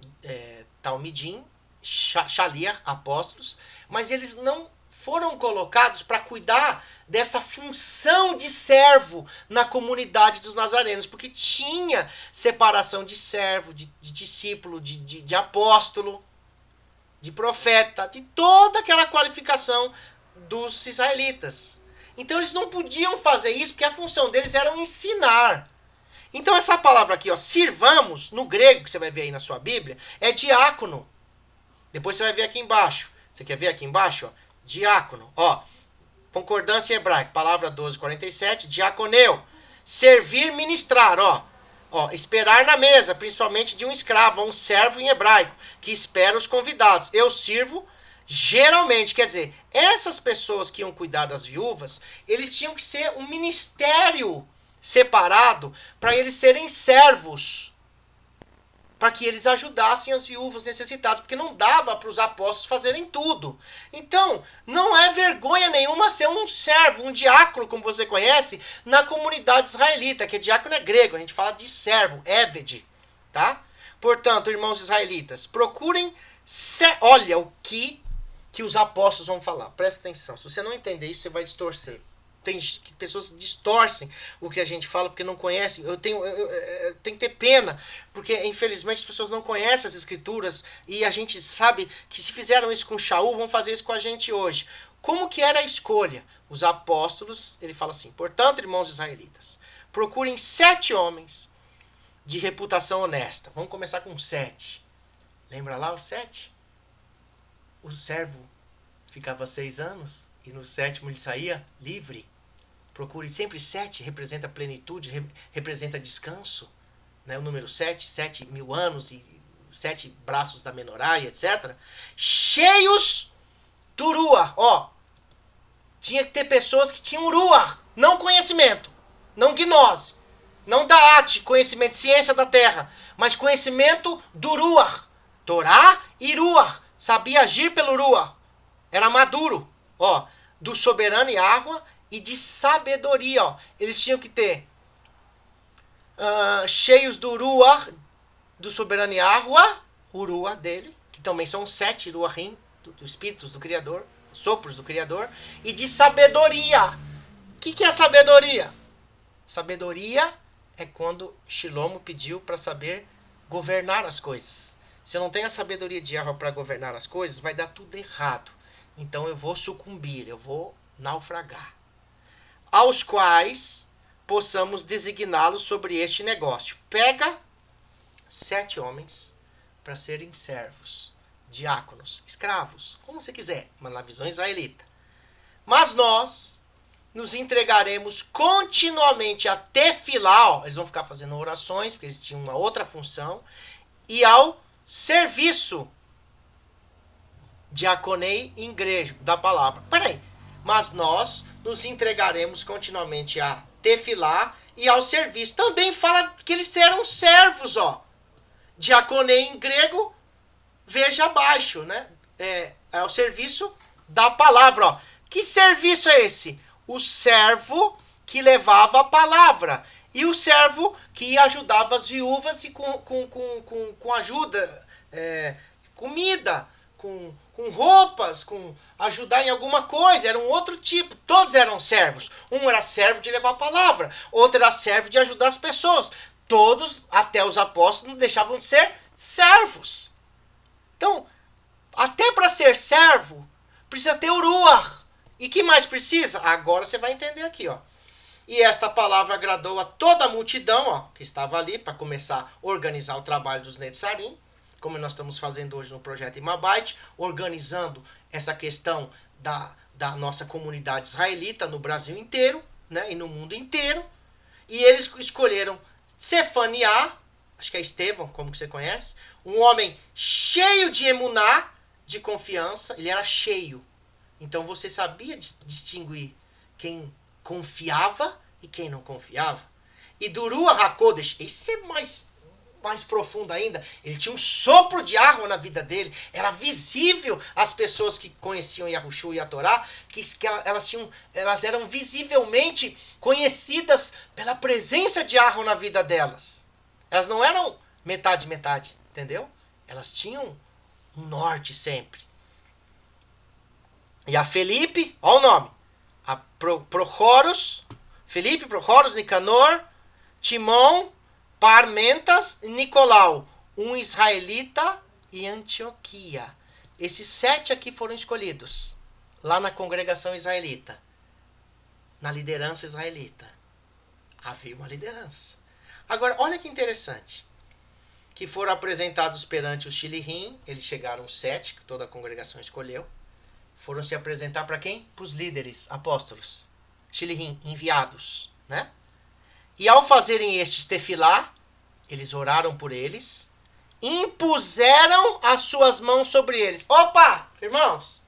talmidim, shaliach, apóstolos, mas eles não foram colocados para cuidar dessa função de servo na comunidade dos nazarenos, porque tinha separação de servo, de discípulo, de apóstolo, de profeta, de toda aquela qualificação dos israelitas. Então eles não podiam fazer isso, porque a função deles era ensinar. Então essa palavra aqui, ó, sirvamos, no grego, que você vai ver aí na sua Bíblia, é diácono. Depois você vai ver aqui embaixo. Você quer ver aqui embaixo? Ó? Diácono. Ó, concordância em hebraico, palavra 1247, diaconeu. Servir, ministrar. Ó, esperar na mesa, principalmente de um escravo, um servo em hebraico, que espera os convidados. Eu sirvo geralmente. Quer dizer, essas pessoas que iam cuidar das viúvas, eles tinham que ser um ministério separado para eles serem servos, para que eles ajudassem as viúvas necessitadas, porque não dava para os apóstolos fazerem tudo. Então, não é vergonha nenhuma ser um servo, um diácono, como você conhece, na comunidade israelita, que diácono é grego, a gente fala de servo, éved, tá? Portanto, irmãos israelitas, procurem, olha o que os apóstolos vão falar, presta atenção, se você não entender isso, você vai distorcer. Tem pessoas que distorcem o que a gente fala porque não conhecem. Eu tenho que ter pena, porque infelizmente as pessoas não conhecem as escrituras e a gente sabe que se fizeram isso com Shaul, vão fazer isso com a gente hoje. Como que era a escolha? Os apóstolos, ele fala assim: portanto, irmãos israelitas, procurem 7 homens de reputação honesta. Vamos começar com 7. Lembra lá o 7? O servo ficava 6 anos e no 7º ele saía livre. Procure sempre 7, representa plenitude, representa descanso. Né? O número 7, 7.000 anos e 7 braços da menorá, etc. Cheios do Ruach. Ó, tinha que ter pessoas que tinham Ruach, não conhecimento, não gnose, não Da'at, conhecimento, ciência da terra, mas conhecimento do Ruach. Torá e Ruach. Sabia agir pelo Ruach. Era maduro. Ó, do soberano Yahweh e de sabedoria. Ó. Eles tinham que ter cheios do Ruach, do soberano Yahweh, o Ruach dele, que também são 7 Ruachim, dos espíritos do Criador, sopros do Criador, e de sabedoria. O que é sabedoria? Sabedoria é quando Shilomo pediu para saber governar as coisas. Se eu não tenho a sabedoria de Yahweh para governar as coisas, vai dar tudo errado. Então eu vou sucumbir, eu vou naufragar. Aos quais possamos designá-los sobre este negócio. Pega 7 homens para serem servos, diáconos, escravos, como você quiser, mas na visão israelita. Mas nós nos entregaremos continuamente a tefilá, eles vão ficar fazendo orações, porque eles tinham uma outra função, e ao serviço, diaconei em grego, da palavra. Peraí, mas nós nos entregaremos continuamente a tefilá e ao serviço. Também fala que eles eram servos, ó. Diaconei em grego, veja abaixo, né? É o serviço da palavra, ó. Que serviço é esse? O servo que levava a palavra. E o servo que ajudava as viúvas e com ajuda, comida, com roupas, com ajudar em alguma coisa. Era um outro tipo. Todos eram servos. Um era servo de levar a palavra. Outro era servo de ajudar as pessoas. Todos, até os apóstolos, não deixavam de ser servos. Então, até para ser servo, precisa ter o Ruach. E que mais precisa? Agora você vai entender aqui, ó. E esta palavra agradou a toda a multidão, ó, que estava ali para começar a organizar o trabalho dos Netzarim, como nós estamos fazendo hoje no projeto Imabait, organizando essa questão da nossa comunidade israelita no Brasil inteiro, né, e no mundo inteiro. E eles escolheram Sefaniá, acho que é Estevão, como que você conhece, um homem cheio de emuná, de confiança, ele era cheio. Então você sabia distinguir quem confiava e quem não confiava. E do Ruach HaKodesh, esse é mais profundo ainda, ele tinha um sopro de Yahweh na vida dele, era visível às pessoas que conheciam Yahushua e a Torá, que elas eram visivelmente conhecidas pela presença de Yahweh na vida delas. Elas não eram metade, entendeu? Elas tinham um norte sempre. E a Felipe, olha o nome, a Prochorus, Felipe, Prochorus, Nicanor, Timão, Parmentas e Nicolau, um israelita e Antioquia. Esses 7 aqui foram escolhidos lá na congregação israelita, na liderança israelita. Havia uma liderança. Agora, olha que interessante, que foram apresentados perante os Shilihim, eles chegaram 7, que toda a congregação escolheu, foram se apresentar para quem? Para os líderes, apóstolos, Shilihim, enviados, né? E ao fazerem estes tefilá, eles oraram por eles, impuseram as suas mãos sobre eles. Opa, irmãos,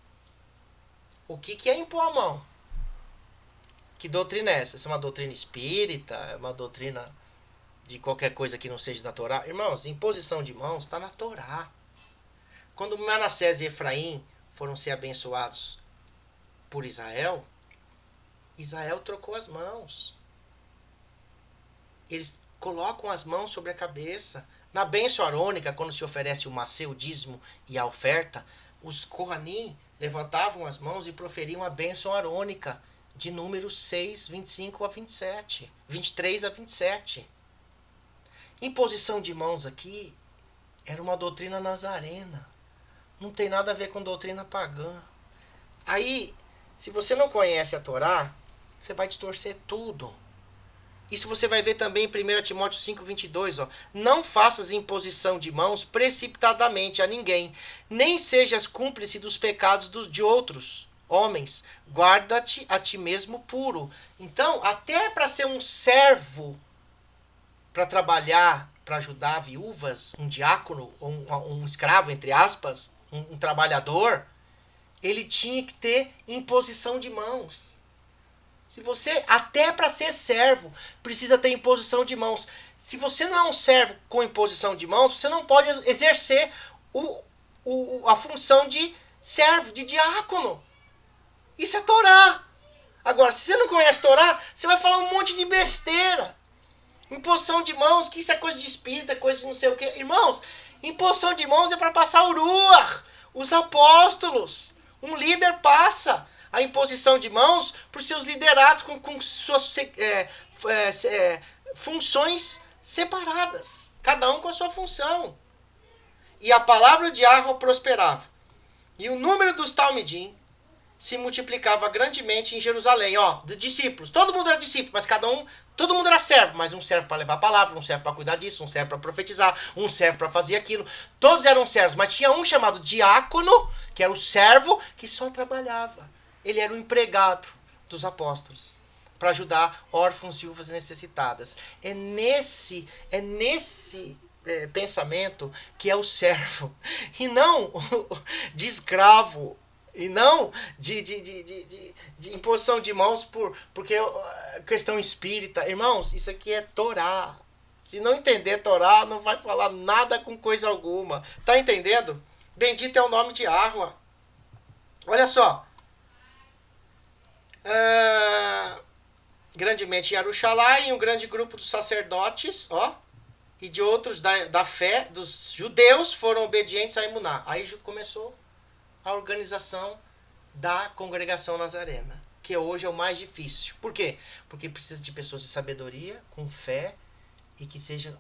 o que é impor a mão? Que doutrina é essa? Essa é uma doutrina espírita? É uma doutrina de qualquer coisa que não seja da Torá? Irmãos, imposição de mãos está na Torá. Quando Manassés e Efraim foram ser abençoados por Israel, Israel trocou as mãos. Eles colocam as mãos sobre a cabeça. Na bênção arônica, quando se oferece o macê, o dízimo e a oferta, os Kohanim levantavam as mãos e proferiam a bênção arônica de números 6, 25 a 27, 23 a 27. Imposição de mãos aqui era uma doutrina nazarena. Não tem nada a ver com doutrina pagã. Aí, se você não conhece a Torá, você vai distorcer tudo. Isso você vai ver também em 1 Timóteo 5:22, ó. Não faças imposição de mãos precipitadamente a ninguém, nem sejas cúmplice dos pecados de outros homens. Guarda-te a ti mesmo puro. Então, até para ser um servo, para trabalhar, para ajudar viúvas, um diácono, ou um escravo, entre aspas, um trabalhador, ele tinha que ter imposição de mãos. Se você, até para ser servo, precisa ter imposição de mãos. Se você não é um servo com imposição de mãos, você não pode exercer a função de servo, de diácono. Isso é Torá. Agora, se você não conhece Torá, você vai falar um monte de besteira. Imposição de mãos, que isso é coisa de espírita, coisa de não sei o que. Irmãos, imposição de mãos é para passar o Ruach, os apóstolos. Um líder passa a imposição de mãos para os seus liderados com suas funções separadas. Cada um com a sua função. E a palavra de Yahweh prosperava. E o número dos Talmidim se multiplicava grandemente em Jerusalém. Ó, de discípulos. Todo mundo era discípulo, mas todo mundo era servo. Mas um servo para levar a palavra, um servo para cuidar disso, um servo para profetizar, um servo para fazer aquilo. Todos eram servos, mas tinha um chamado diácono, que era o servo, que só trabalhava. Ele era o empregado dos apóstolos, para ajudar órfãos e viúvas necessitadas. É nesse pensamento que é o servo, e não de escravo, e não de imposição de mãos porque questão espírita. Irmãos, isso aqui é Torá. Se não entender Torá, não vai falar nada com coisa alguma. Tá entendendo? Bendito é o nome de Yahweh. Olha só. Grandemente em Arushalai, um grande grupo dos sacerdotes, ó, e de outros da fé, dos judeus, foram obedientes a Emuná. Aí começou a organização da congregação nazarena, que hoje é o mais difícil. Por quê? Porque precisa de pessoas de sabedoria, com fé, e que seja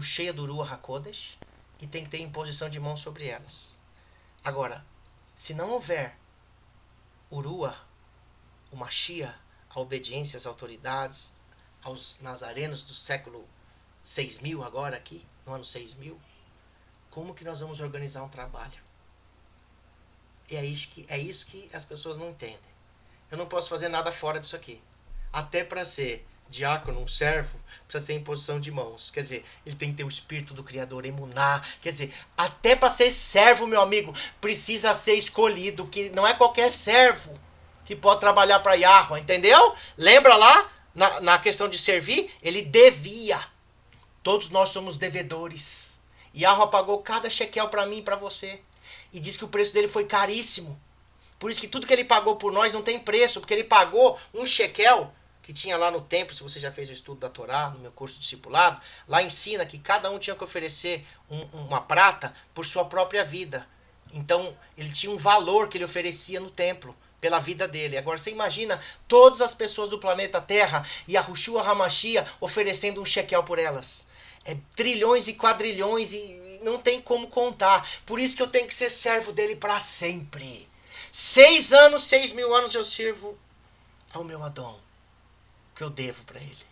cheia do Ruach HaKodesh, e tem que ter imposição de mão sobre elas. Agora, se não houver o Ruach, o Mashiach, a obediência às autoridades, aos nazarenos do século 6000 agora aqui, no ano 6000, como que nós vamos organizar um trabalho? É isso que as pessoas não entendem. Eu não posso fazer nada fora disso aqui. Até para ser diácono, um servo, precisa ter imposição de mãos. Quer dizer, ele tem que ter o espírito do Criador, emuná. Quer dizer, até para ser servo, meu amigo, precisa ser escolhido, porque não é qualquer servo que pode trabalhar para Yahweh, entendeu? Lembra lá, na questão de servir? Ele devia. Todos nós somos devedores. Yahweh pagou cada shekel para mim e para você. E diz que o preço dele foi caríssimo. Por isso que tudo que ele pagou por nós não tem preço, porque ele pagou um shekel, que tinha lá no templo, se você já fez o estudo da Torá, no meu curso de discipulado, lá ensina que cada um tinha que oferecer uma prata por sua própria vida. Então, ele tinha um valor que ele oferecia no templo, pela vida dele. Agora, você imagina todas as pessoas do planeta Terra e a Yahushua HaMashiach oferecendo um shekel por elas. É trilhões e quadrilhões e não tem como contar. Por isso que eu tenho que ser servo dele para sempre. 6 anos, 6.000 anos eu sirvo ao meu Adão, que eu devo para ele.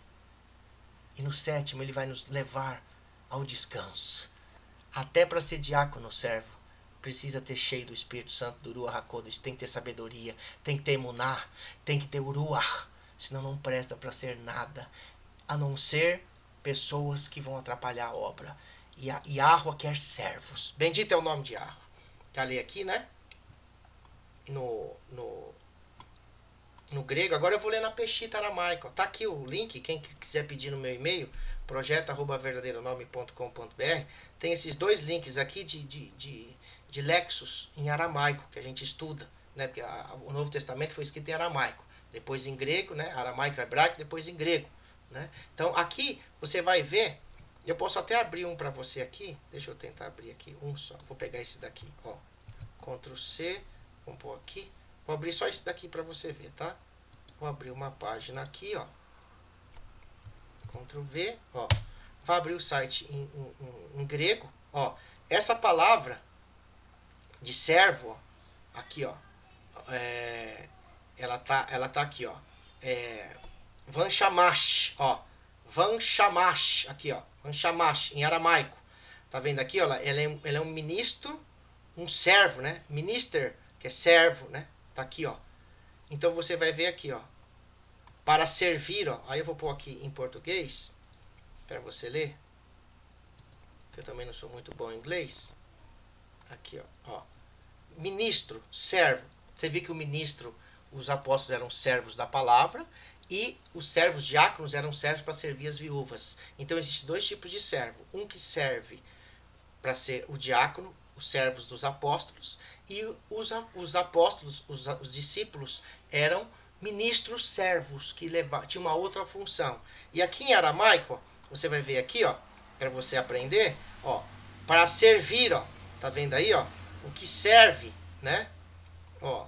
E no 7º ele vai nos levar ao descanso. Até para ser diácono, servo, precisa ter cheio do Espírito Santo, do Ruach HaKodesh, tem que ter sabedoria, tem que ter emuná, tem que ter o Ruach, senão não presta para ser nada, a não ser pessoas que vão atrapalhar a obra. E Yahweh quer servos. Bendito é o nome de Yahweh. Já li aqui, né? No grego. Agora eu vou ler na Peshita aramaico. Tá aqui o link, quem quiser pedir no meu e-mail, projeto@verdadeironome.com.br, tem esses 2 links aqui de Lexos em aramaico, que a gente estuda, né? Porque o Novo Testamento foi escrito em aramaico, depois em grego, né? Aramaico, hebraico, depois em grego, né? Então aqui você vai ver, eu posso até abrir um para você aqui, deixa eu tentar abrir aqui um só, vou pegar esse daqui, ó, Ctrl C, vamos pôr aqui, vou abrir só esse daqui para você ver, tá? Vou abrir uma página aqui, ó, Ctrl V, ó, vai abrir o site em grego, ó, essa palavra de servo, ó, aqui, ó, ela tá aqui, ó, Van Shamash, ó, Van Shamash, aqui ó, Van Shamash, em aramaico. Tá vendo aqui, ó, ele é um ministro, um servo, né? Minister, que é servo, né? Tá aqui, ó. Então você vai ver aqui, ó. Para servir, ó. Aí eu vou pôr aqui em português, para você ler. Que eu também não sou muito bom em inglês. Aqui, ó. Ministro, servo. Você vê que o ministro, os apóstolos eram servos da palavra e os servos diáconos eram servos para servir as viúvas. Então existem dois tipos de servo. Um que serve para ser o diácono, os servos dos apóstolos, e os apóstolos, os discípulos, eram ministros servos que tinham uma outra função. E aqui em aramaico, ó, você vai ver aqui, ó, para você aprender, ó, para servir, ó, tá vendo aí, ó, o que serve, né? Ó,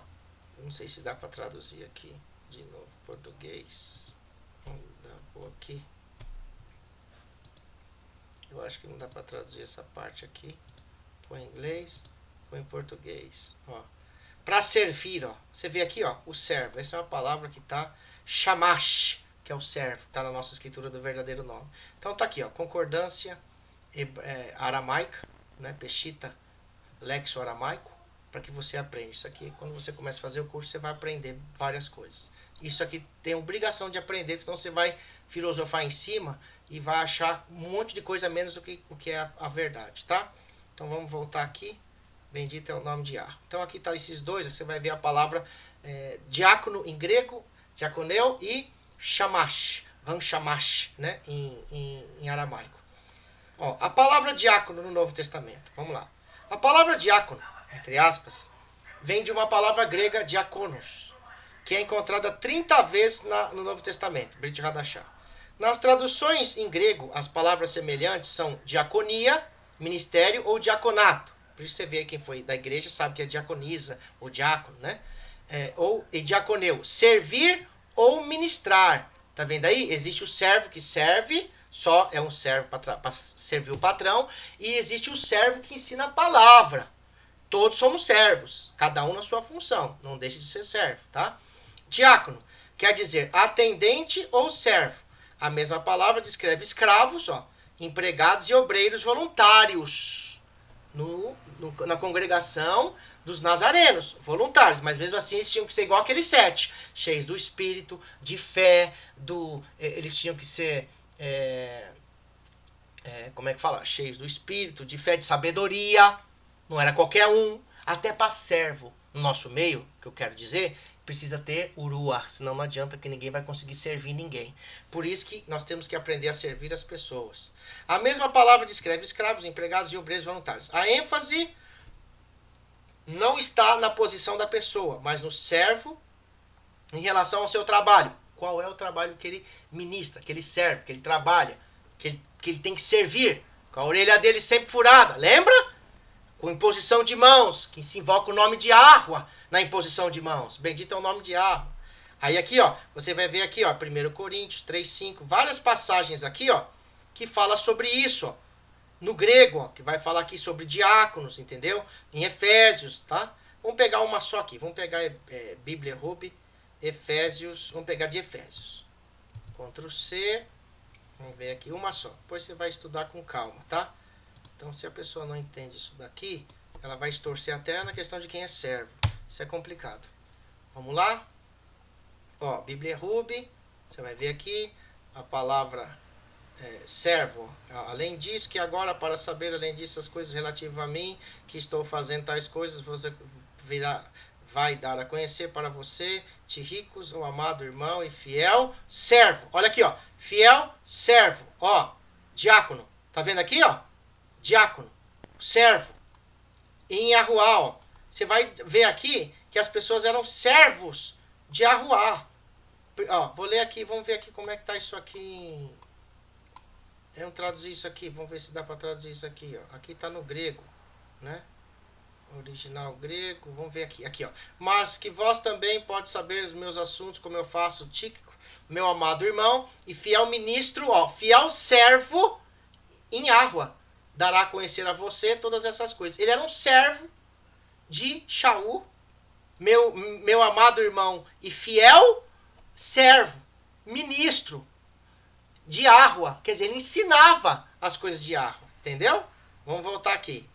não sei se dá para traduzir aqui de novo português. Vamos dar por aqui. Eu acho que não dá para traduzir essa parte aqui. Põe em inglês, põe em português, ó. Para servir, ó. Você vê aqui, ó, o servo. Essa é uma palavra que tá shamash, que é o servo, tá na nossa escritura do verdadeiro nome. Então tá aqui, ó, concordância aramaica, né, Peshitta, Lexo aramaico, para que você aprenda isso aqui. Quando você começa a fazer o curso, você vai aprender várias coisas. Isso aqui tem obrigação de aprender, porque senão você vai filosofar em cima e vai achar um monte de coisa menos do que o que é a verdade, tá? Então vamos voltar aqui. Bendito é o nome de Yah. Então aqui tá esses dois, aqui você vai ver a palavra diácono em grego, diaconeu, e shamash, van shamash, né, em aramaico. Ó, a palavra diácono no Novo Testamento, vamos lá. A palavra diácono, entre aspas, vem de uma palavra grega diakonos, que é encontrada 30 vezes no Novo Testamento, Brit Hadashah. Nas traduções em grego, as palavras semelhantes são diaconia, ministério ou diaconato. Por isso você vê quem foi da igreja sabe que é diaconisa ou diácono, né? E diaconeu, servir ou ministrar. Tá vendo aí? Existe o servo que serve, só é um servo para servir o patrão, e existe o servo que ensina a palavra. Todos somos servos, cada um na sua função, não deixe de ser servo, tá? Diácono quer dizer atendente ou servo. A mesma palavra descreve escravos, ó, empregados e obreiros voluntários na congregação dos nazarenos, voluntários, mas mesmo assim eles tinham que ser igual aqueles 7, cheios do espírito, de fé, eles tinham que ser, como é que fala? Cheios do espírito, de fé, de sabedoria, não era qualquer um, até para servo. No nosso meio, que eu quero dizer, precisa ter urua, senão não adianta que ninguém vai conseguir servir ninguém. Por isso que nós temos que aprender a servir as pessoas. A mesma palavra descreve escravos, empregados e obreiros voluntários. A ênfase não está na posição da pessoa, mas no servo em relação ao seu trabalho. Qual é o trabalho que ele ministra, que ele serve, que ele trabalha, que ele tem que servir? Com a orelha dele sempre furada, lembra? Com imposição de mãos, que se invoca o nome de Yahweh na imposição de mãos. Bendito é o nome de Yahweh. Aí aqui, ó, você vai ver aqui, ó, 1 Coríntios 3:5, várias passagens aqui, ó, que fala sobre isso, ó. No grego, ó, que vai falar aqui sobre diáconos, entendeu? Em Efésios, tá? Vamos pegar uma só aqui, vamos pegar Bíblia Ruby, Efésios, vamos pegar de Efésios. Ctrl C, vamos ver aqui uma só. Depois você vai estudar com calma, tá? Então, se a pessoa não entende isso daqui, ela vai estorcer até na questão de quem é servo. Isso é complicado. Vamos lá? Ó, Bíblia Ruby, você vai ver aqui a palavra servo. Além disso, que agora para saber, além disso, as coisas relativas a mim, que estou fazendo tais coisas, você vai dar a conhecer para você, Tíquicos, o amado irmão e fiel servo. Olha aqui, ó, fiel servo, ó, diácono. Tá vendo aqui, ó? Diácono, servo. Em Yahuá, ó, você vai ver aqui que as pessoas eram servos de Yahuá. Ó, vou ler aqui, vamos ver aqui como é que tá isso aqui. Vamos traduzir isso aqui, vamos ver se dá para traduzir isso aqui, ó. Aqui tá no grego, né? Original grego, vamos ver aqui, ó. Mas que vós também pode saber os meus assuntos, como eu faço, Tíquico, meu amado irmão e fiel ministro, ó, fiel servo em Yahuá. Dará a conhecer a você todas essas coisas. Ele era um servo de Shaul, meu amado irmão e fiel servo, ministro. de Ahua. Quer dizer, ele ensinava as coisas de Ahua. Entendeu? Vamos voltar aqui.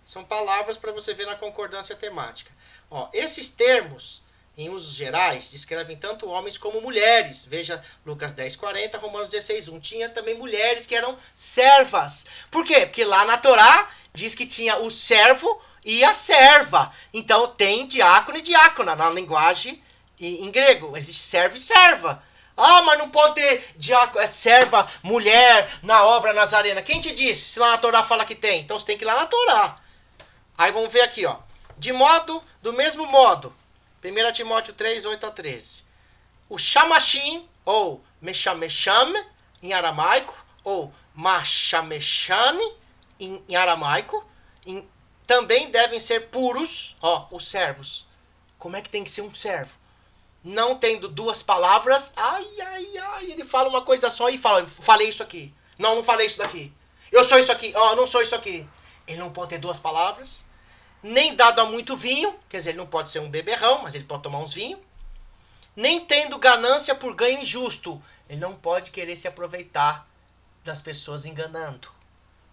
São palavras para você ver na concordância temática. Ó, esses termos, em usos gerais, descrevem tanto homens como mulheres. Veja Lucas 10:40, Romanos 16:1. Tinha também mulheres que eram servas. Por quê? Porque lá na Torá diz que tinha o servo e a serva. Então tem diácono e diácona na linguagem em grego. Existe servo e serva. Ah, mas não pode ter serva, mulher na obra nazarena. Quem te disse? Se lá na Torá fala que tem. Então você tem que ir lá na Torá. Aí vamos ver aqui, ó. Do mesmo modo, 1 Timóteo 3:8-13. O Shamashim, ou Meshamesham, em aramaico, ou Mashameshane, em aramaico, também devem ser puros, ó, os servos. Como é que tem que ser um servo? Não tendo duas palavras, ele fala uma coisa só e fala, falei isso aqui. Não falei isso daqui. Eu sou isso aqui, não sou isso aqui. Ele não pode ter duas palavras. Nem dado a muito vinho, quer dizer, ele não pode ser um beberrão, mas ele pode tomar uns vinhos. Nem tendo ganância por ganho injusto. Ele não pode querer se aproveitar das pessoas enganando,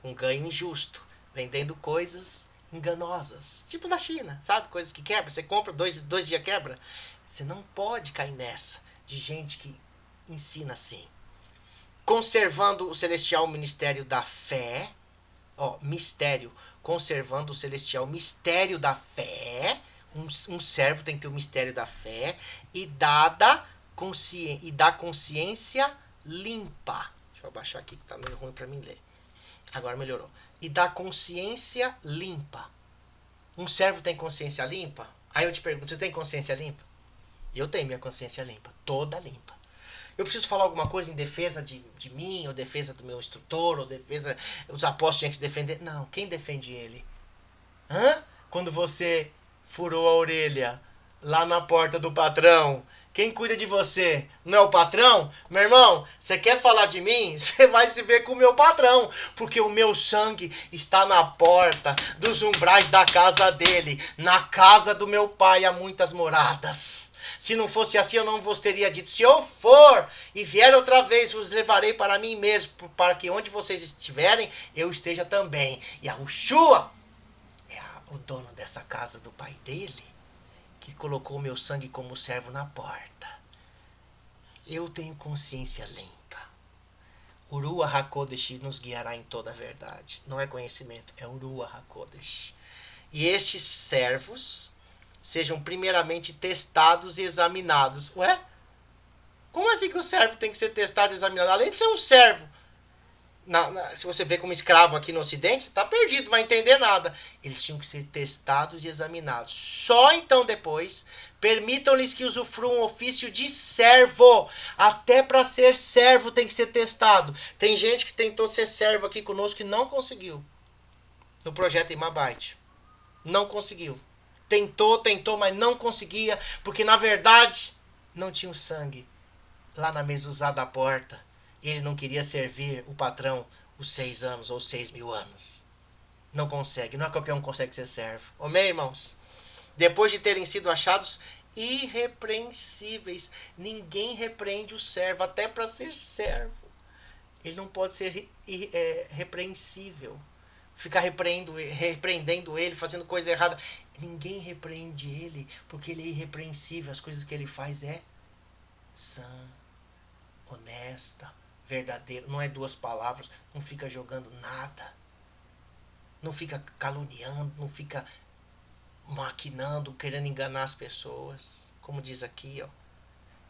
com ganho injusto, vendendo coisas enganosas. Tipo da China, sabe? Coisas que quebra, você compra, dois dias quebra. Você não pode cair nessa de gente que ensina assim. Conservando o celestial ministério da fé, conservando o celestial mistério da fé. Um servo tem que ter o mistério da fé e dá consciência limpa. Deixa eu abaixar aqui que tá meio ruim para mim ler. Agora melhorou. E dá consciência limpa. Um servo tem consciência limpa? Aí eu te pergunto, você tem consciência limpa? Eu tenho minha consciência limpa, toda limpa. Eu preciso falar alguma coisa em defesa de mim, ou defesa do meu instrutor, ou defesa... Os apóstolos tinham que se defender. Não, quem defende ele? Quando você furou a orelha lá na porta do patrão, quem cuida de você? Não é o patrão? Meu irmão, você quer falar de mim? Você vai se ver com o meu patrão, porque o meu sangue está na porta dos umbrais da casa dele. Na casa do meu pai há muitas moradas. Se não fosse assim, eu não vos teria dito. Se eu for e vier outra vez, vos levarei para mim mesmo, para que onde vocês estiverem, eu esteja também. E a Ushua é o dono dessa casa do pai dele, que colocou o meu sangue como servo na porta. Eu tenho consciência limpa. O Ruach HaKodesh nos guiará em toda a verdade. Não é conhecimento, é o Ruach HaKodesh. E estes servos sejam primeiramente testados e examinados. Ué? Como assim que o servo tem que ser testado e examinado? Além de ser um servo, se você vê como escravo aqui no Ocidente, você está perdido, não vai entender nada. Eles tinham que ser testados e examinados. Só então depois, permitam-lhes que usufruam o ofício de servo. Até para ser servo tem que ser testado. Tem gente que tentou ser servo aqui conosco e não conseguiu. No projeto Imabite. Não conseguiu. Tentou, mas não conseguia, porque na verdade não tinha o sangue lá na mezuzá da porta. Ele não queria servir o patrão os 6 anos ou 6.000 anos. Não consegue, não é qualquer um que consegue ser servo. Amém, irmãos? Depois de terem sido achados irrepreensíveis, ninguém repreende o servo, até para ser servo. Ele não pode ser repreensível. Ficar repreendendo ele, fazendo coisa errada. Ninguém repreende ele, porque ele é irrepreensível. As coisas que ele faz é sã, honesta, verdadeiro. Não é duas palavras, não fica jogando nada. Não fica caluniando, não fica maquinando, querendo enganar as pessoas. Como diz aqui, ó.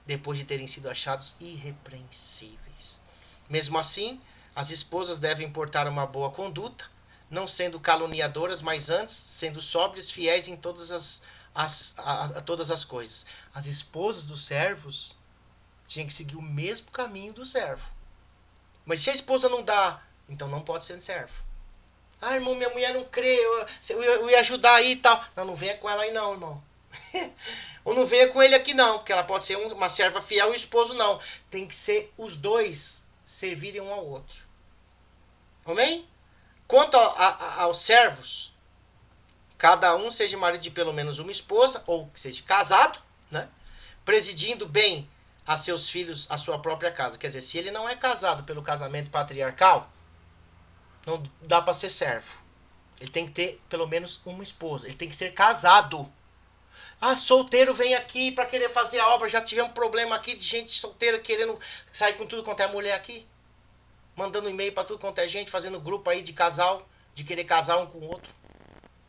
Depois de terem sido achados irrepreensíveis. Mesmo assim, as esposas devem portar uma boa conduta, não sendo caluniadoras, mas antes sendo sóbrias, fiéis em todas todas as coisas. As esposas dos servos tinham que seguir o mesmo caminho do servo. Mas se a esposa não dá, então não pode ser servo. Ah, irmão, minha mulher não crê, eu ia ajudar aí e tal. Não venha com ela aí não, irmão. Ou não venha com ele aqui não, porque ela pode ser uma serva fiel e o esposo não. Tem que ser os dois servirem um ao outro. Amém? Quanto aos servos, cada um seja marido de pelo menos uma esposa, ou que seja casado, né? Presidindo bem a seus filhos a sua própria casa. Quer dizer, se ele não é casado pelo casamento patriarcal, não dá para ser servo. Ele tem que ter pelo menos uma esposa. Ele tem que ser casado. Ah, solteiro vem aqui para querer fazer a obra. Já tivemos um problema aqui de gente solteira querendo sair com tudo quanto é mulher aqui. Mandando e-mail para tudo quanto é gente, fazendo grupo aí de casal, de querer casar um com o outro.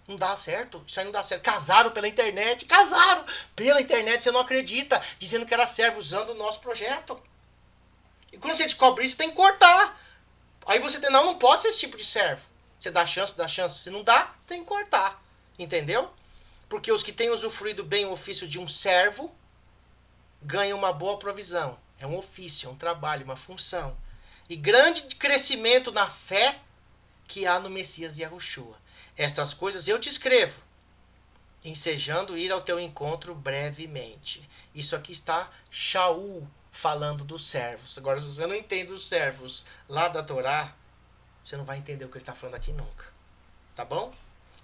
Não dá certo, isso aí não dá certo. Casaram pela internet, casaram pela internet, você não acredita, dizendo que era servo, usando o nosso projeto. E quando você descobre isso, tem que cortar. Aí você tem, não pode ser esse tipo de servo. Você dá chance, se não dá, você tem que cortar. Entendeu? Porque os que têm usufruído bem o ofício de um servo, ganham uma boa provisão. É um ofício, é um trabalho, uma função. E grande crescimento na fé que há no Messias Yahushua. Estas coisas eu te escrevo, ensejando ir ao teu encontro brevemente. Isso aqui está Shaul falando dos servos. Agora, se você não entende os servos lá da Torá, você não vai entender o que ele está falando aqui nunca. Tá bom?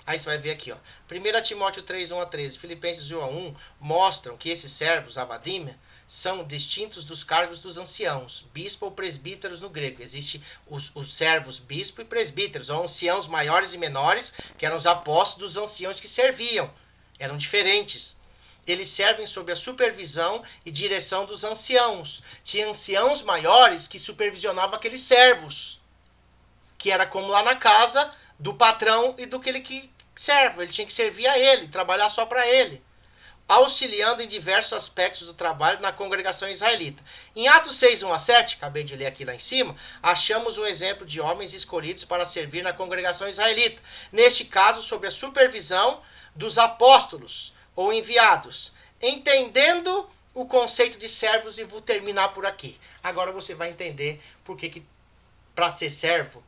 Aí você vai ver aqui, ó. 1 Timóteo 3, 1 a 13, Filipenses 1 a 1, mostram que esses servos, avadim, são distintos dos cargos dos anciãos, bispo ou presbíteros no grego. Existem os servos, bispo e presbíteros, ou anciãos maiores e menores, que eram os apóstolos dos anciãos que serviam. Eram diferentes. Eles servem sob a supervisão e direção dos anciãos. Tinha anciãos maiores que supervisionavam aqueles servos, que era como lá na casa do patrão e do que serve. Ele tinha que servir a ele, trabalhar só para ele, auxiliando em diversos aspectos do trabalho na congregação israelita. Em Atos 6, 1 a 7, acabei de ler aqui lá em cima, achamos um exemplo de homens escolhidos para servir na congregação israelita. Neste caso, sob a supervisão dos apóstolos ou enviados. Entendendo o conceito de servos, e vou terminar por aqui. Agora você vai entender por que para ser servo,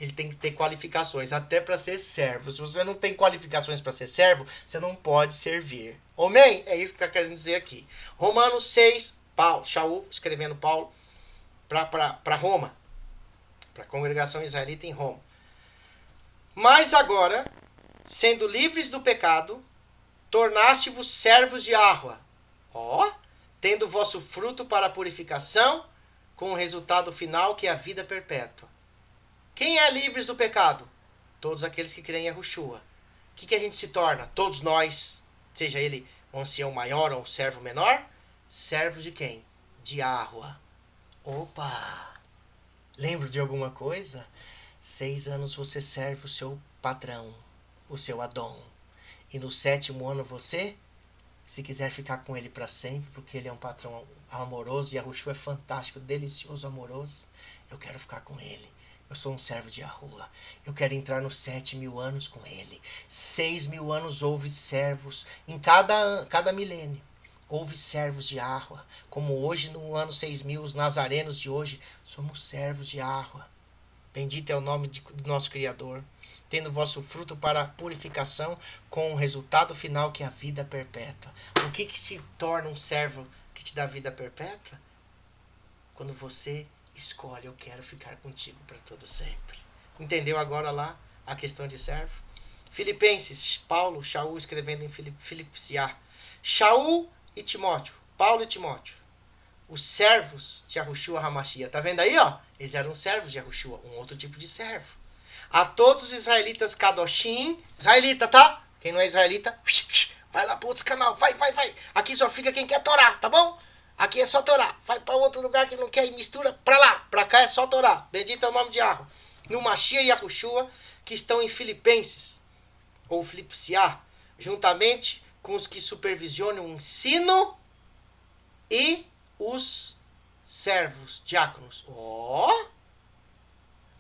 ele tem que ter qualificações, até para ser servo. Se você não tem qualificações para ser servo, você não pode servir. Amém? É isso que está querendo dizer aqui. Romanos 6, Paulo, Shaul escrevendo Paulo para Roma, para a congregação israelita em Roma. Mas agora, sendo livres do pecado, tornaste-vos servos de Yahweh, tendo vosso fruto para a purificação, com o resultado final que é a vida perpétua. Quem é livres do pecado? Todos aqueles que creem em Yahushua. O que a gente se torna? Todos nós, seja ele um ancião maior ou um servo menor, servos de quem? De Yahweh. Opa! Lembra de alguma coisa? 6 anos você serve o seu patrão, o seu Adon. E no 7º ano você, se quiser ficar com ele para sempre, porque ele é um patrão amoroso, e Yahushua é fantástico, delicioso, amoroso, eu quero ficar com ele. Eu sou um servo de Yahuwah. Eu quero entrar nos 7.000 anos com ele. 6.000 anos houve servos. Em cada milênio houve servos de Yahuwah. Como hoje, no ano 6.000, os nazarenos de hoje, somos servos de Yahuwah. Bendito é o nome do nosso Criador. Tendo vosso fruto para a purificação, com o resultado final que é a vida perpétua. O que se torna um servo que te dá vida perpétua? Quando você escolhe, eu quero ficar contigo para todo sempre. Entendeu agora lá a questão de servo? Filipenses, Paulo, Shaul escrevendo em Filipsiá. Shaul e Timóteo, Paulo e Timóteo, os servos de Yahushua Hamashia. Tá vendo aí, ó? Eles eram servos de Yahushua, um outro tipo de servo. A todos os israelitas Kadoshim, israelita, tá? Quem não é israelita, vai lá para outros canal, vai. Aqui só fica quem quer Torá, tá bom? Aqui é só Torá. Vai para outro lugar que não quer e mistura para lá. Para cá é só Torá. Bendito é o nome de Yahweh. No Mashiach e Yahushua, que estão em Filipenses, ou Filipsiá, juntamente com os que supervisionam o ensino e os servos, diáconos.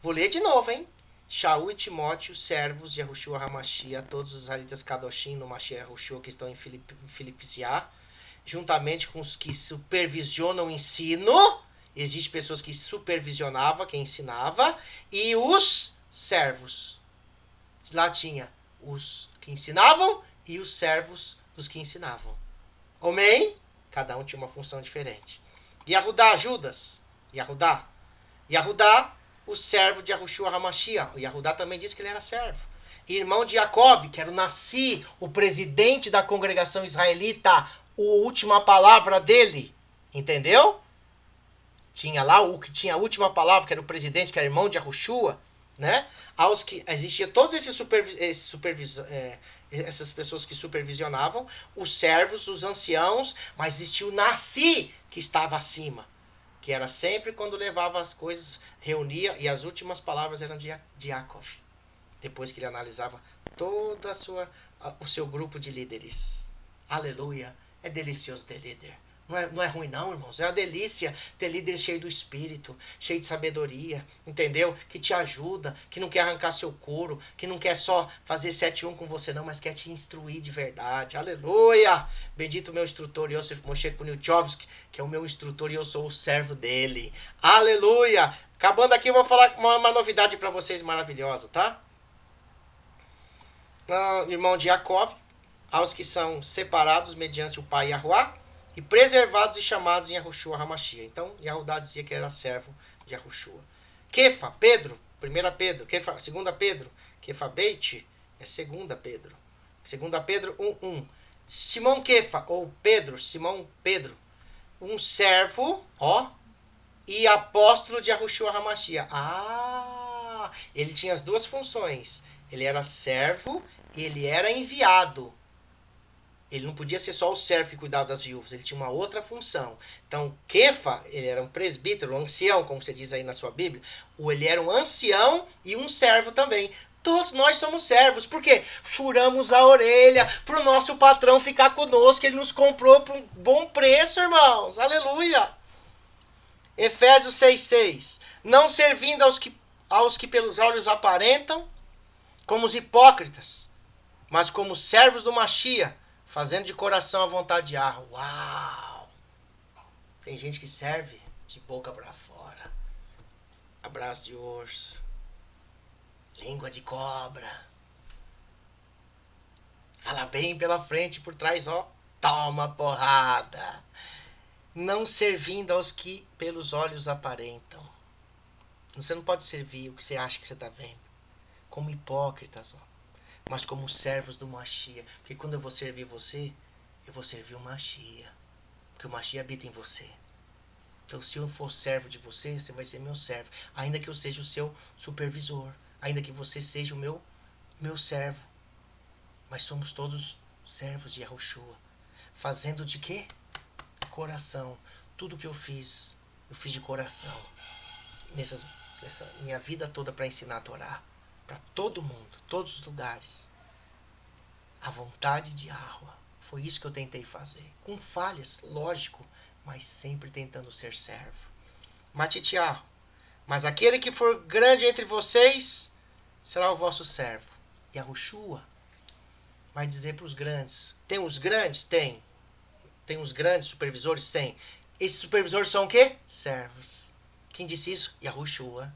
Vou ler de novo, hein? Shaul e Timóteo, servos de Yahushua Hamashia, todos os israelitas Kadoshim no Mashiach e Yahushua que estão em Filipsiá, juntamente com os que supervisionam o ensino. Existem pessoas que supervisionavam, que ensinava, e os servos. Lá tinha os que ensinavam e os servos dos que ensinavam. Amém? Cada um tinha uma função diferente. Yahudá, Judas. Yahudá, o servo de Yahushua Hamashia. O Yahudá também disse que ele era servo. Irmão de Jacob, que era o Nassi, o presidente da congregação israelita, a última palavra dele. Entendeu? Tinha lá o que tinha a última palavra, que era o presidente, que era irmão de Yahushua, né? Aos que existia todos essas pessoas que supervisionavam, os servos, os anciãos, mas existia o Nasci que estava acima, que era sempre quando levava as coisas, reunia, e as últimas palavras eram de Yaakov, depois que ele analisava toda o seu grupo de líderes. Aleluia, é delicioso ter líder. Não é ruim não, irmãos. É uma delícia ter líder cheio do Espírito, cheio de sabedoria, entendeu? Que te ajuda, que não quer arrancar seu couro, que não quer só fazer 7-1 com você não, mas quer te instruir de verdade. Aleluia! Bendito o meu instrutor, Yosef Moshe Kuniuchovsky, que é o meu instrutor e eu sou o servo dele. Aleluia! Acabando aqui, eu vou falar uma novidade para vocês maravilhosa, tá? Irmão de Jacob, aos que são separados mediante o Pai Yahuwah, e preservados e chamados em Yahushua Hamashia. Então, Yahudá dizia que era servo de Yahushua. Kefa, Pedro, 1 Pedro, Kefa, 2 Pedro, Kefa Beit, é 2 Pedro. 2 Pedro 1:1. Simão Kefa, ou Pedro, Simão Pedro, um servo, e apóstolo de Yahushua Hamashia. Ele tinha as duas funções. Ele era servo e ele era enviado. Ele não podia ser só o servo que cuidava das viúvas, ele tinha uma outra função. Então, Kefa, ele era um presbítero, um ancião, como você diz aí na sua Bíblia, ou ele era um ancião e um servo também. Todos nós somos servos, porque furamos a orelha para o nosso patrão ficar conosco, ele nos comprou por um bom preço, irmãos. Aleluia! Efésios 6:6. Não servindo aos que pelos olhos aparentam, como os hipócritas, mas como servos do Machia, fazendo de coração a vontade de Yahweh. Uau! Tem gente que serve de boca para fora. Abraço de urso. Língua de cobra. Fala bem pela frente e por trás, toma porrada. Não servindo aos que pelos olhos aparentam. Você não pode servir o que você acha que você está vendo. Como hipócritas, mas como servos do Machia. Porque quando eu vou servir você, eu vou servir o Machia. Porque o Machia habita em você. Então, se eu for servo de você, você vai ser meu servo. Ainda que eu seja o seu supervisor. Ainda que você seja o meu servo. Mas somos todos servos de Yahushua. Fazendo de quê? Coração. Tudo que eu fiz de coração. Nessa minha vida toda para ensinar a Torá. Para todo mundo, todos os lugares. A vontade de Yahweh. Foi isso que eu tentei fazer. Com falhas, lógico, mas sempre tentando ser servo. Matitiah. Mas aquele que for grande entre vocês será o vosso servo. Yahushua vai dizer para os grandes. Tem os grandes? Tem. Tem os grandes supervisores? Tem. Esses supervisores são o quê? Servos. Quem disse isso? Yahushua.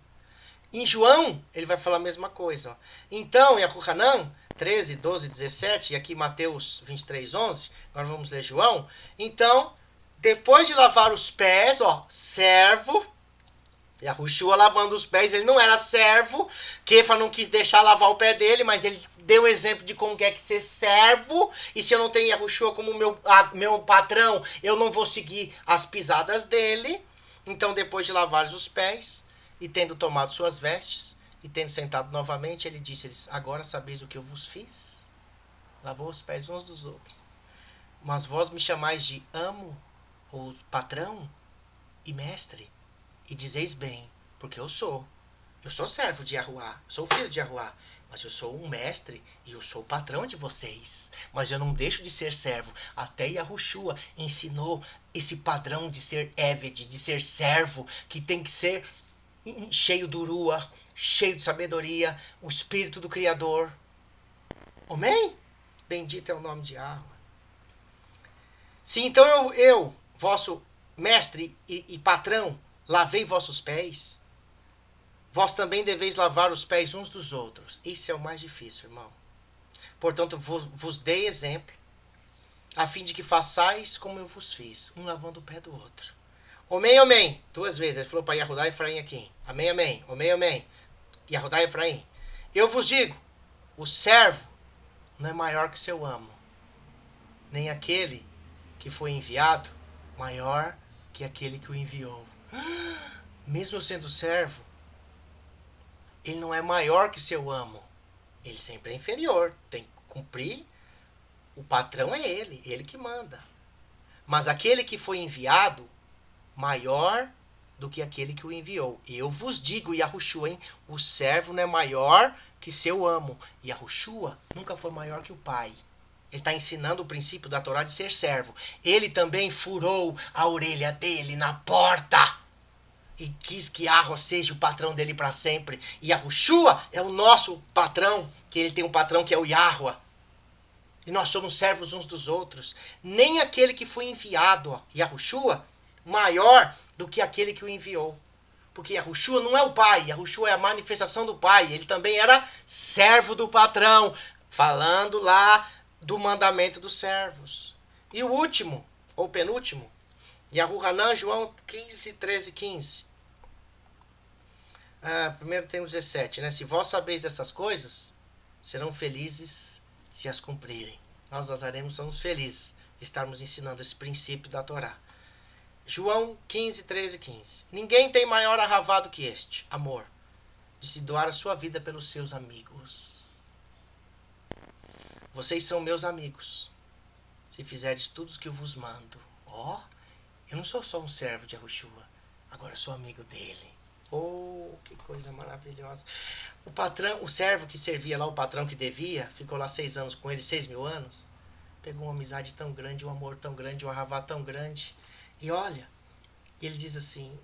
Em João, ele vai falar a mesma coisa. Então, Yahuhanan, 13, 12, 17, e aqui Mateus 23, 11, agora vamos ler João. Então, depois de lavar os pés, servo, Yahushua lavando os pés, ele não era servo, Kefa não quis deixar lavar o pé dele, mas ele deu o exemplo de como é que ser servo, e se eu não tenho Yahushua como meu patrão, eu não vou seguir as pisadas dele. Então, depois de lavar os pés, e tendo tomado suas vestes, e tendo sentado novamente, ele disse-lhes, agora sabeis o que eu vos fiz? Lavou os pés uns dos outros. Mas vós me chamais de amo, ou patrão, e mestre, e dizeis bem, porque eu sou servo de Yahuwah, sou filho de Yahuwah, mas eu sou um mestre e eu sou o patrão de vocês. Mas eu não deixo de ser servo. Até Yahushua ensinou esse padrão de ser Eved, de ser servo, que tem que ser cheio do Ruach, cheio de sabedoria, o Espírito do Criador. Amém? Bendito é o nome de Yahweh. Se então eu vosso mestre e patrão, lavei vossos pés, vós também deveis lavar os pés uns dos outros. Isso é o mais difícil, irmão. Portanto, vos dei exemplo, a fim de que façais como eu vos fiz, um lavando o pé do outro. Amém, amém. 2 vezes. Ele falou para Yahudá e Efraim aqui. Amém, amém. Amém, amém. Yahudá e Efraim. Eu vos digo, o servo não é maior que seu amo, nem aquele que foi enviado maior que aquele que o enviou. Mesmo eu sendo servo, ele não é maior que seu amo. Ele sempre é inferior. Tem que cumprir. O patrão é ele que manda. Mas aquele que foi enviado, maior do que aquele que o enviou. Eu vos digo, Yahushua, hein? O servo não é maior que seu amo. Yahushua nunca foi maior que o pai. Ele está ensinando o princípio da Torá de ser servo. Ele também furou a orelha dele na porta e quis que Yahweh seja o patrão dele para sempre. E Yahushua é o nosso patrão, que ele tem um patrão que é o Yahweh. E nós somos servos uns dos outros. Nem aquele que foi enviado, Yahushua, maior do que aquele que o enviou. Porque Yahushua não é o pai, Yahushua é a manifestação do pai. Ele também era servo do patrão, falando lá do mandamento dos servos. E o último, ou penúltimo, Yahuhanan, João 15, 13, 15. Primeiro tem o 17, né? Se vós sabeis dessas coisas, serão felizes se as cumprirem. Nós, nazarenos, somos felizes de estarmos ensinando esse princípio da Torá. João 15, 13, 15. Ninguém tem maior arravá do que este, amor, de se doar a sua vida pelos seus amigos. Vocês são meus amigos, se fizerdes tudo o que eu vos mando. Eu não sou só um servo de Yahushua, agora sou amigo dele. Que coisa maravilhosa. O patrão, o servo que servia lá, o patrão que devia, ficou lá 6 anos com ele, 6.000 anos. Pegou uma amizade tão grande, um amor tão grande, um arravá tão grande. E olha, ele diz assim,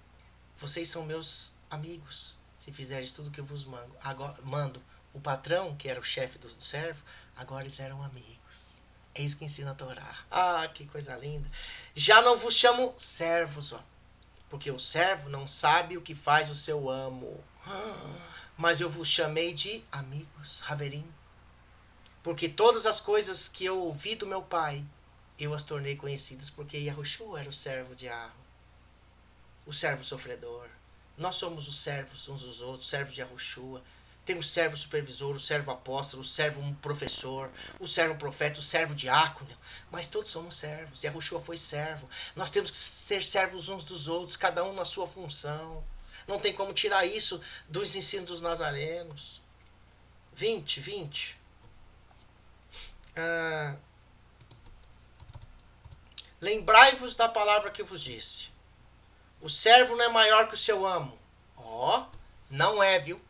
vocês são meus amigos, se fizeres tudo que eu vos mando. O patrão, que era o chefe do servo, agora eles eram amigos. É isso que ensina a Torá. Que coisa linda. Já não vos chamo servos, porque o servo não sabe o que faz o seu amo. Mas eu vos chamei de amigos, Haverim. Porque todas as coisas que eu ouvi do meu pai, eu as tornei conhecidas, porque Yahushua era o servo de Yahweh, o servo sofredor. Nós somos os servos uns dos outros, servos de Yahushua. Tem o servo supervisor, o servo apóstolo, o servo professor, o servo profeta, o servo diácono. Mas todos somos servos. Yahushua foi servo. Nós temos que ser servos uns dos outros, cada um na sua função. Não tem como tirar isso dos ensinos dos nazarenos. 20. Lembrai-vos da palavra que eu vos disse. O servo não é maior que o seu amo. Não é, viu?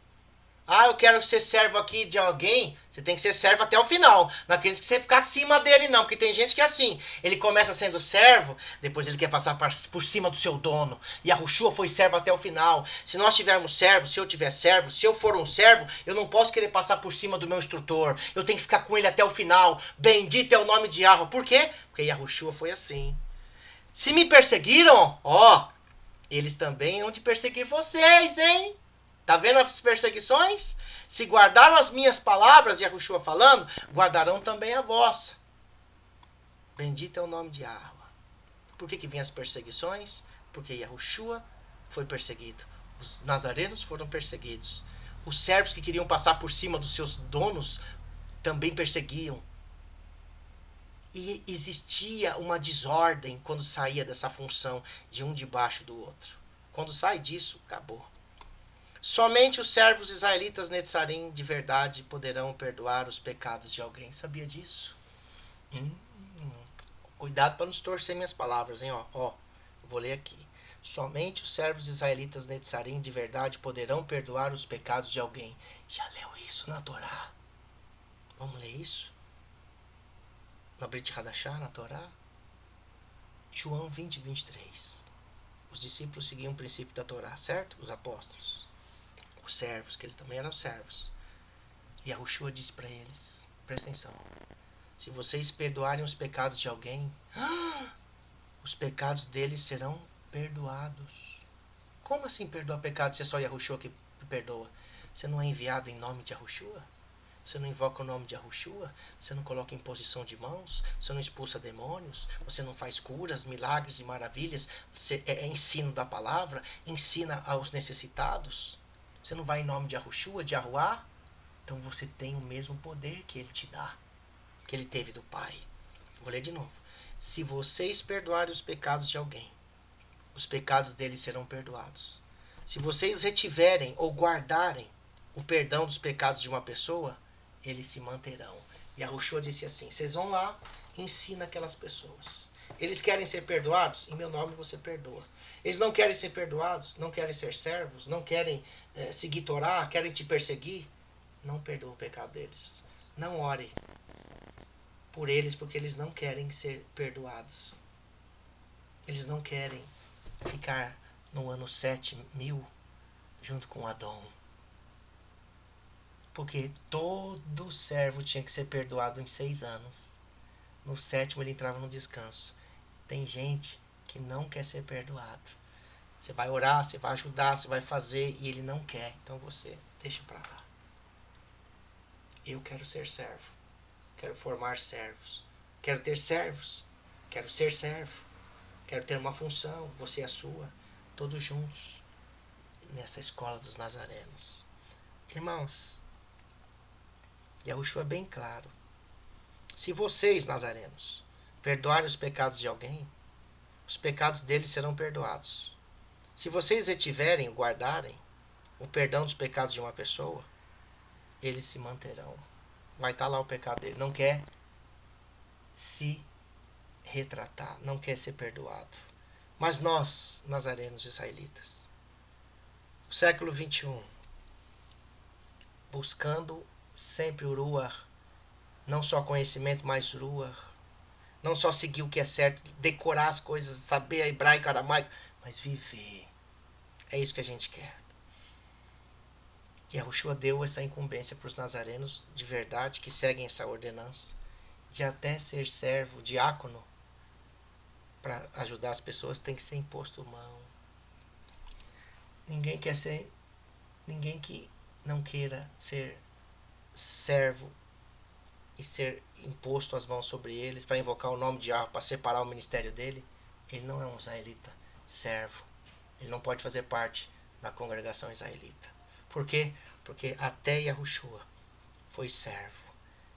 Eu quero ser servo aqui de alguém. Você tem que ser servo até o final. Não acredito que você ficar acima dele, não. Porque tem gente que é assim. Ele começa sendo servo, depois ele quer passar por cima do seu dono. E Yahushua foi servo até o final. Se nós tivermos servo, se eu tiver servo, se eu for um servo, eu não posso querer passar por cima do meu instrutor. Eu tenho que ficar com ele até o final. Bendito é o nome de Yahweh. Por quê? Porque Yahushua foi assim. Se me perseguiram, eles também hão de perseguir vocês, hein? Tá vendo as perseguições? Se guardaram as minhas palavras, Yahushua falando, guardarão também a vossa. Bendito é o nome de Yahweh. Por que vêm as perseguições? Porque Yahushua foi perseguido. Os nazarenos foram perseguidos. Os servos que queriam passar por cima dos seus donos também perseguiam. E existia uma desordem quando saía dessa função de um debaixo do outro. Quando sai disso, acabou. Somente os servos israelitas Netzarim de verdade poderão perdoar os pecados de alguém. Sabia disso? Cuidado para não torcer minhas palavras, hein? Vou ler aqui. Somente os servos israelitas Netzarim de verdade poderão perdoar os pecados de alguém. Já leu isso na Torá? Vamos ler isso? Na Brit Hadashah, na Torá? João 20, 23. Os discípulos seguiam o princípio da Torá, certo? Os apóstolos. Os servos, que eles também eram servos. E Yahushua disse para eles, presta atenção, se vocês perdoarem os pecados de alguém, os pecados deles serão perdoados. Como assim perdoar pecados se é só Yahushua que perdoa? Você não é enviado em nome de Yahushua? Você não invoca o nome de Yahushua? Você não coloca imposição de mãos? Você não expulsa demônios? Você não faz curas, milagres e maravilhas? É ensino da palavra? Ensina aos necessitados? Você não vai em nome de Yahushua, de Yahuá? Então você tem o mesmo poder que ele te dá, que ele teve do Pai. Vou ler de novo. Se vocês perdoarem os pecados de alguém, os pecados deles serão perdoados. Se vocês retiverem ou guardarem o perdão dos pecados de uma pessoa, eles se manterão. E Yahushua disse assim, vocês vão lá e ensina aquelas pessoas. Eles querem ser perdoados? Em meu nome você perdoa. Eles não querem ser perdoados? Não querem ser servos? Não querem seguir Torá? Querem te perseguir? Não perdoa o pecado deles. Não ore por eles porque eles não querem ser perdoados. Eles não querem ficar no ano 7.000 junto com Adão. Porque todo servo tinha que ser perdoado em 6 anos. No 7º ele entrava no descanso. Tem gente que não quer ser perdoado. Você vai orar, você vai ajudar, você vai fazer e ele não quer. Então você deixa pra lá. Eu quero ser servo. Quero formar servos. Quero ter servos. Quero ser servo. Quero ter uma função. Você é a sua. Todos juntos. Nessa escola dos nazarenos. Irmãos, Yahushua é bem claro. Se vocês, nazarenos, perdoarem os pecados de alguém, os pecados deles serão perdoados. Se vocês retiverem ou guardarem o perdão dos pecados de uma pessoa, eles se manterão. Vai estar lá o pecado dele. Não quer se retratar, não quer ser perdoado. Mas nós, nazarenos israelitas, no século 21, buscando sempre o Ruach, não só conhecimento, mas Ruach, não só seguir o que é certo, decorar as coisas, saber hebraico, aramaico, mas viver. É isso que a gente quer. E Yahushua deu essa incumbência para os nazarenos de verdade, que seguem essa ordenança, de até ser servo, diácono, para ajudar as pessoas, tem que ser imposto mão. Ninguém que não queira ser servo e ser imposto as mãos sobre eles, para invocar o nome de Yahweh, para separar o ministério dele, ele não é um israelita servo. Ele não pode fazer parte da congregação israelita. Por quê? Porque até Yahushua foi servo.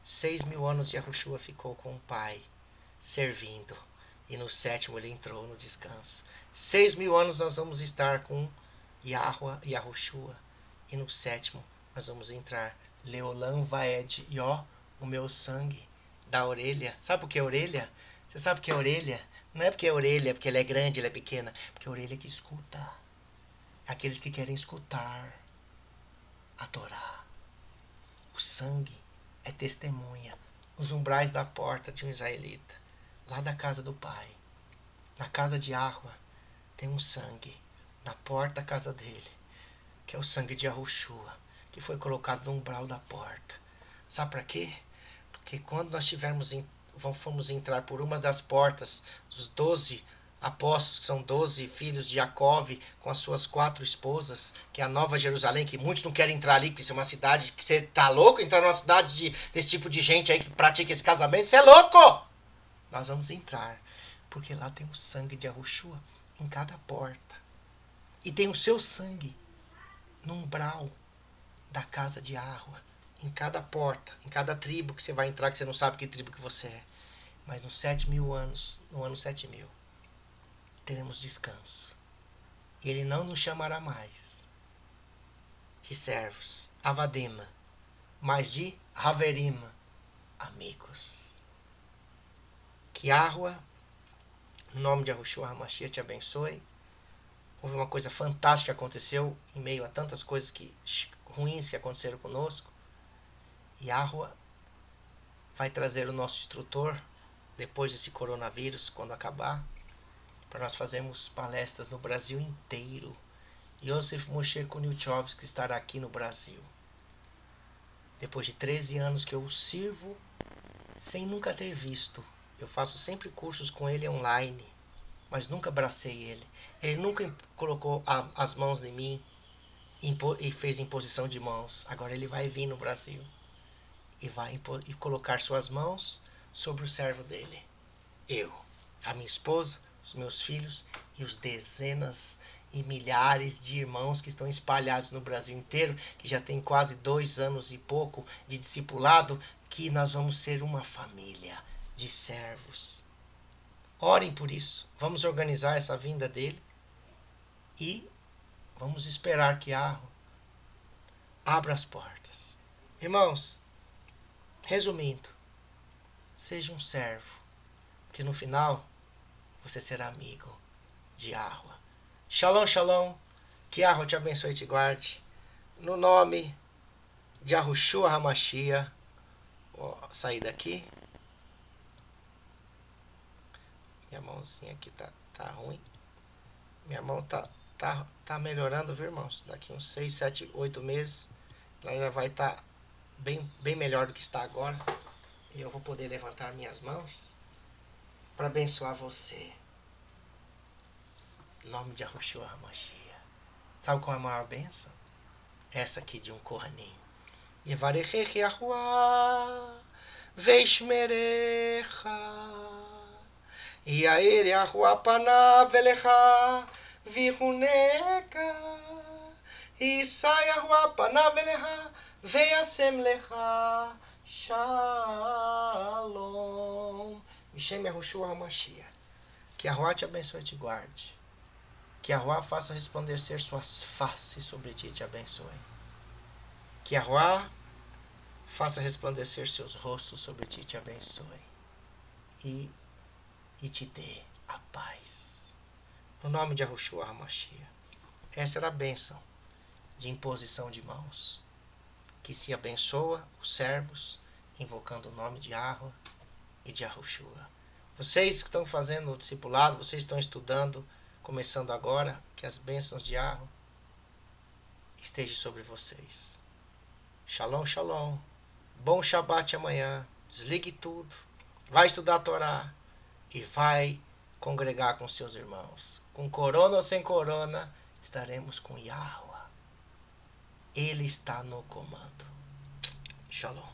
6.000 anos Yahushua ficou com o Pai, servindo. E no 7º ele entrou no descanso. 6.000 anos nós vamos estar com Yahweh e Yahushua. E no 7º nós vamos entrar. Leolam Vaed, e ó, o meu sangue da orelha. Sabe por que é orelha? Você sabe o que é orelha? Não é porque é orelha, porque ela é grande, ela é pequena. Porque é orelha que escuta. Aqueles que querem escutar a Torá. O sangue é testemunha. Os umbrais da porta de um israelita. Lá da casa do pai. Na casa de Yahweh tem um sangue. Na porta da casa dele. Que é o sangue de Yahushua. Que foi colocado no umbral da porta. Sabe para quê? Porque quando nós fomos entrar por uma das portas dos 12 apóstolos, que são 12 filhos de Jacove, com as suas 4 esposas, que é a Nova Jerusalém, que muitos não querem entrar ali, porque isso é uma cidade que você tá louco entrar numa cidade desse tipo de gente aí que pratica esse casamento, você é louco! Nós vamos entrar, porque lá tem o sangue de Yahushua em cada porta. E tem o seu sangue no umbral da casa de Yahweh, em cada porta, em cada tribo que você vai entrar, que você não sabe que tribo que você é. Mas nos 7.000 anos, no ano 7.000, teremos descanso. E ele não nos chamará mais de servos, avadema, mas de haverima, amigos. Que Yahweh, no nome de Yahushua HaMashiach, te abençoe. Houve uma coisa fantástica que aconteceu em meio a tantas coisas ruins que aconteceram conosco. Yahweh vai trazer o nosso instrutor depois desse coronavírus, quando acabar, para nós fazermos palestras no Brasil inteiro. Yosef Moshe Kuniuchovsky estará aqui no Brasil. Depois de 13 anos que eu o sirvo, sem nunca ter visto. Eu faço sempre cursos com ele online, mas nunca abracei ele. Ele nunca colocou as mãos em mim e fez imposição de mãos. Agora ele vai vir no Brasil e vai colocar suas mãos sobre o servo dele. Eu, a minha esposa, os meus filhos e os dezenas e milhares de irmãos que estão espalhados no Brasil inteiro, que já tem quase 2 anos e pouco de discipulado, que nós vamos ser uma família de servos. Orem por isso. Vamos organizar essa vinda dele. E vamos esperar que Yahweh abra as portas. Irmãos, resumindo, seja um servo, porque no final você será amigo de Yahweh. Shalom, shalom. Que Yahweh te abençoe e te guarde. No nome de Yahushua HaMashiach. Vou sair daqui. Minha mãozinha aqui tá ruim. Minha mão tá melhorando, viu, irmãos? Daqui uns 6, 7, 8 meses ela já vai estar bem melhor do que está agora. E eu vou poder levantar minhas mãos para abençoar você. Em nome de Yahushua HaMashiach. Sabe qual é a maior bênção? Essa aqui de um Kohanim. Yevarechecha Yahuwah veishmerecha Yair Yahuwah panav elecha vihuneka Yisa Yahuwah panav elecha veyasem lecha shalom. Mishem Yahushua HaMashiach. Que Yahuwah te abençoe e te guarde. Que Yahuwah faça resplandecer suas faces sobre ti e te abençoe. Que Yahuwah faça resplandecer seus rostos sobre ti e te abençoe. E te dê a paz. No nome de Yahushua HaMashiach. Essa era a bênção de imposição de mãos. Que se abençoa os servos, invocando o nome de Yahweh e de Yahushua. Vocês que estão fazendo o discipulado, vocês estão estudando, começando agora, que as bênçãos de Yahweh estejam sobre vocês. Shalom, shalom. Bom Shabbat amanhã. Desligue tudo. Vai estudar a Torá. E vai congregar com seus irmãos. Com corona ou sem corona, estaremos com Yahweh. Ele está no comando. Shalom.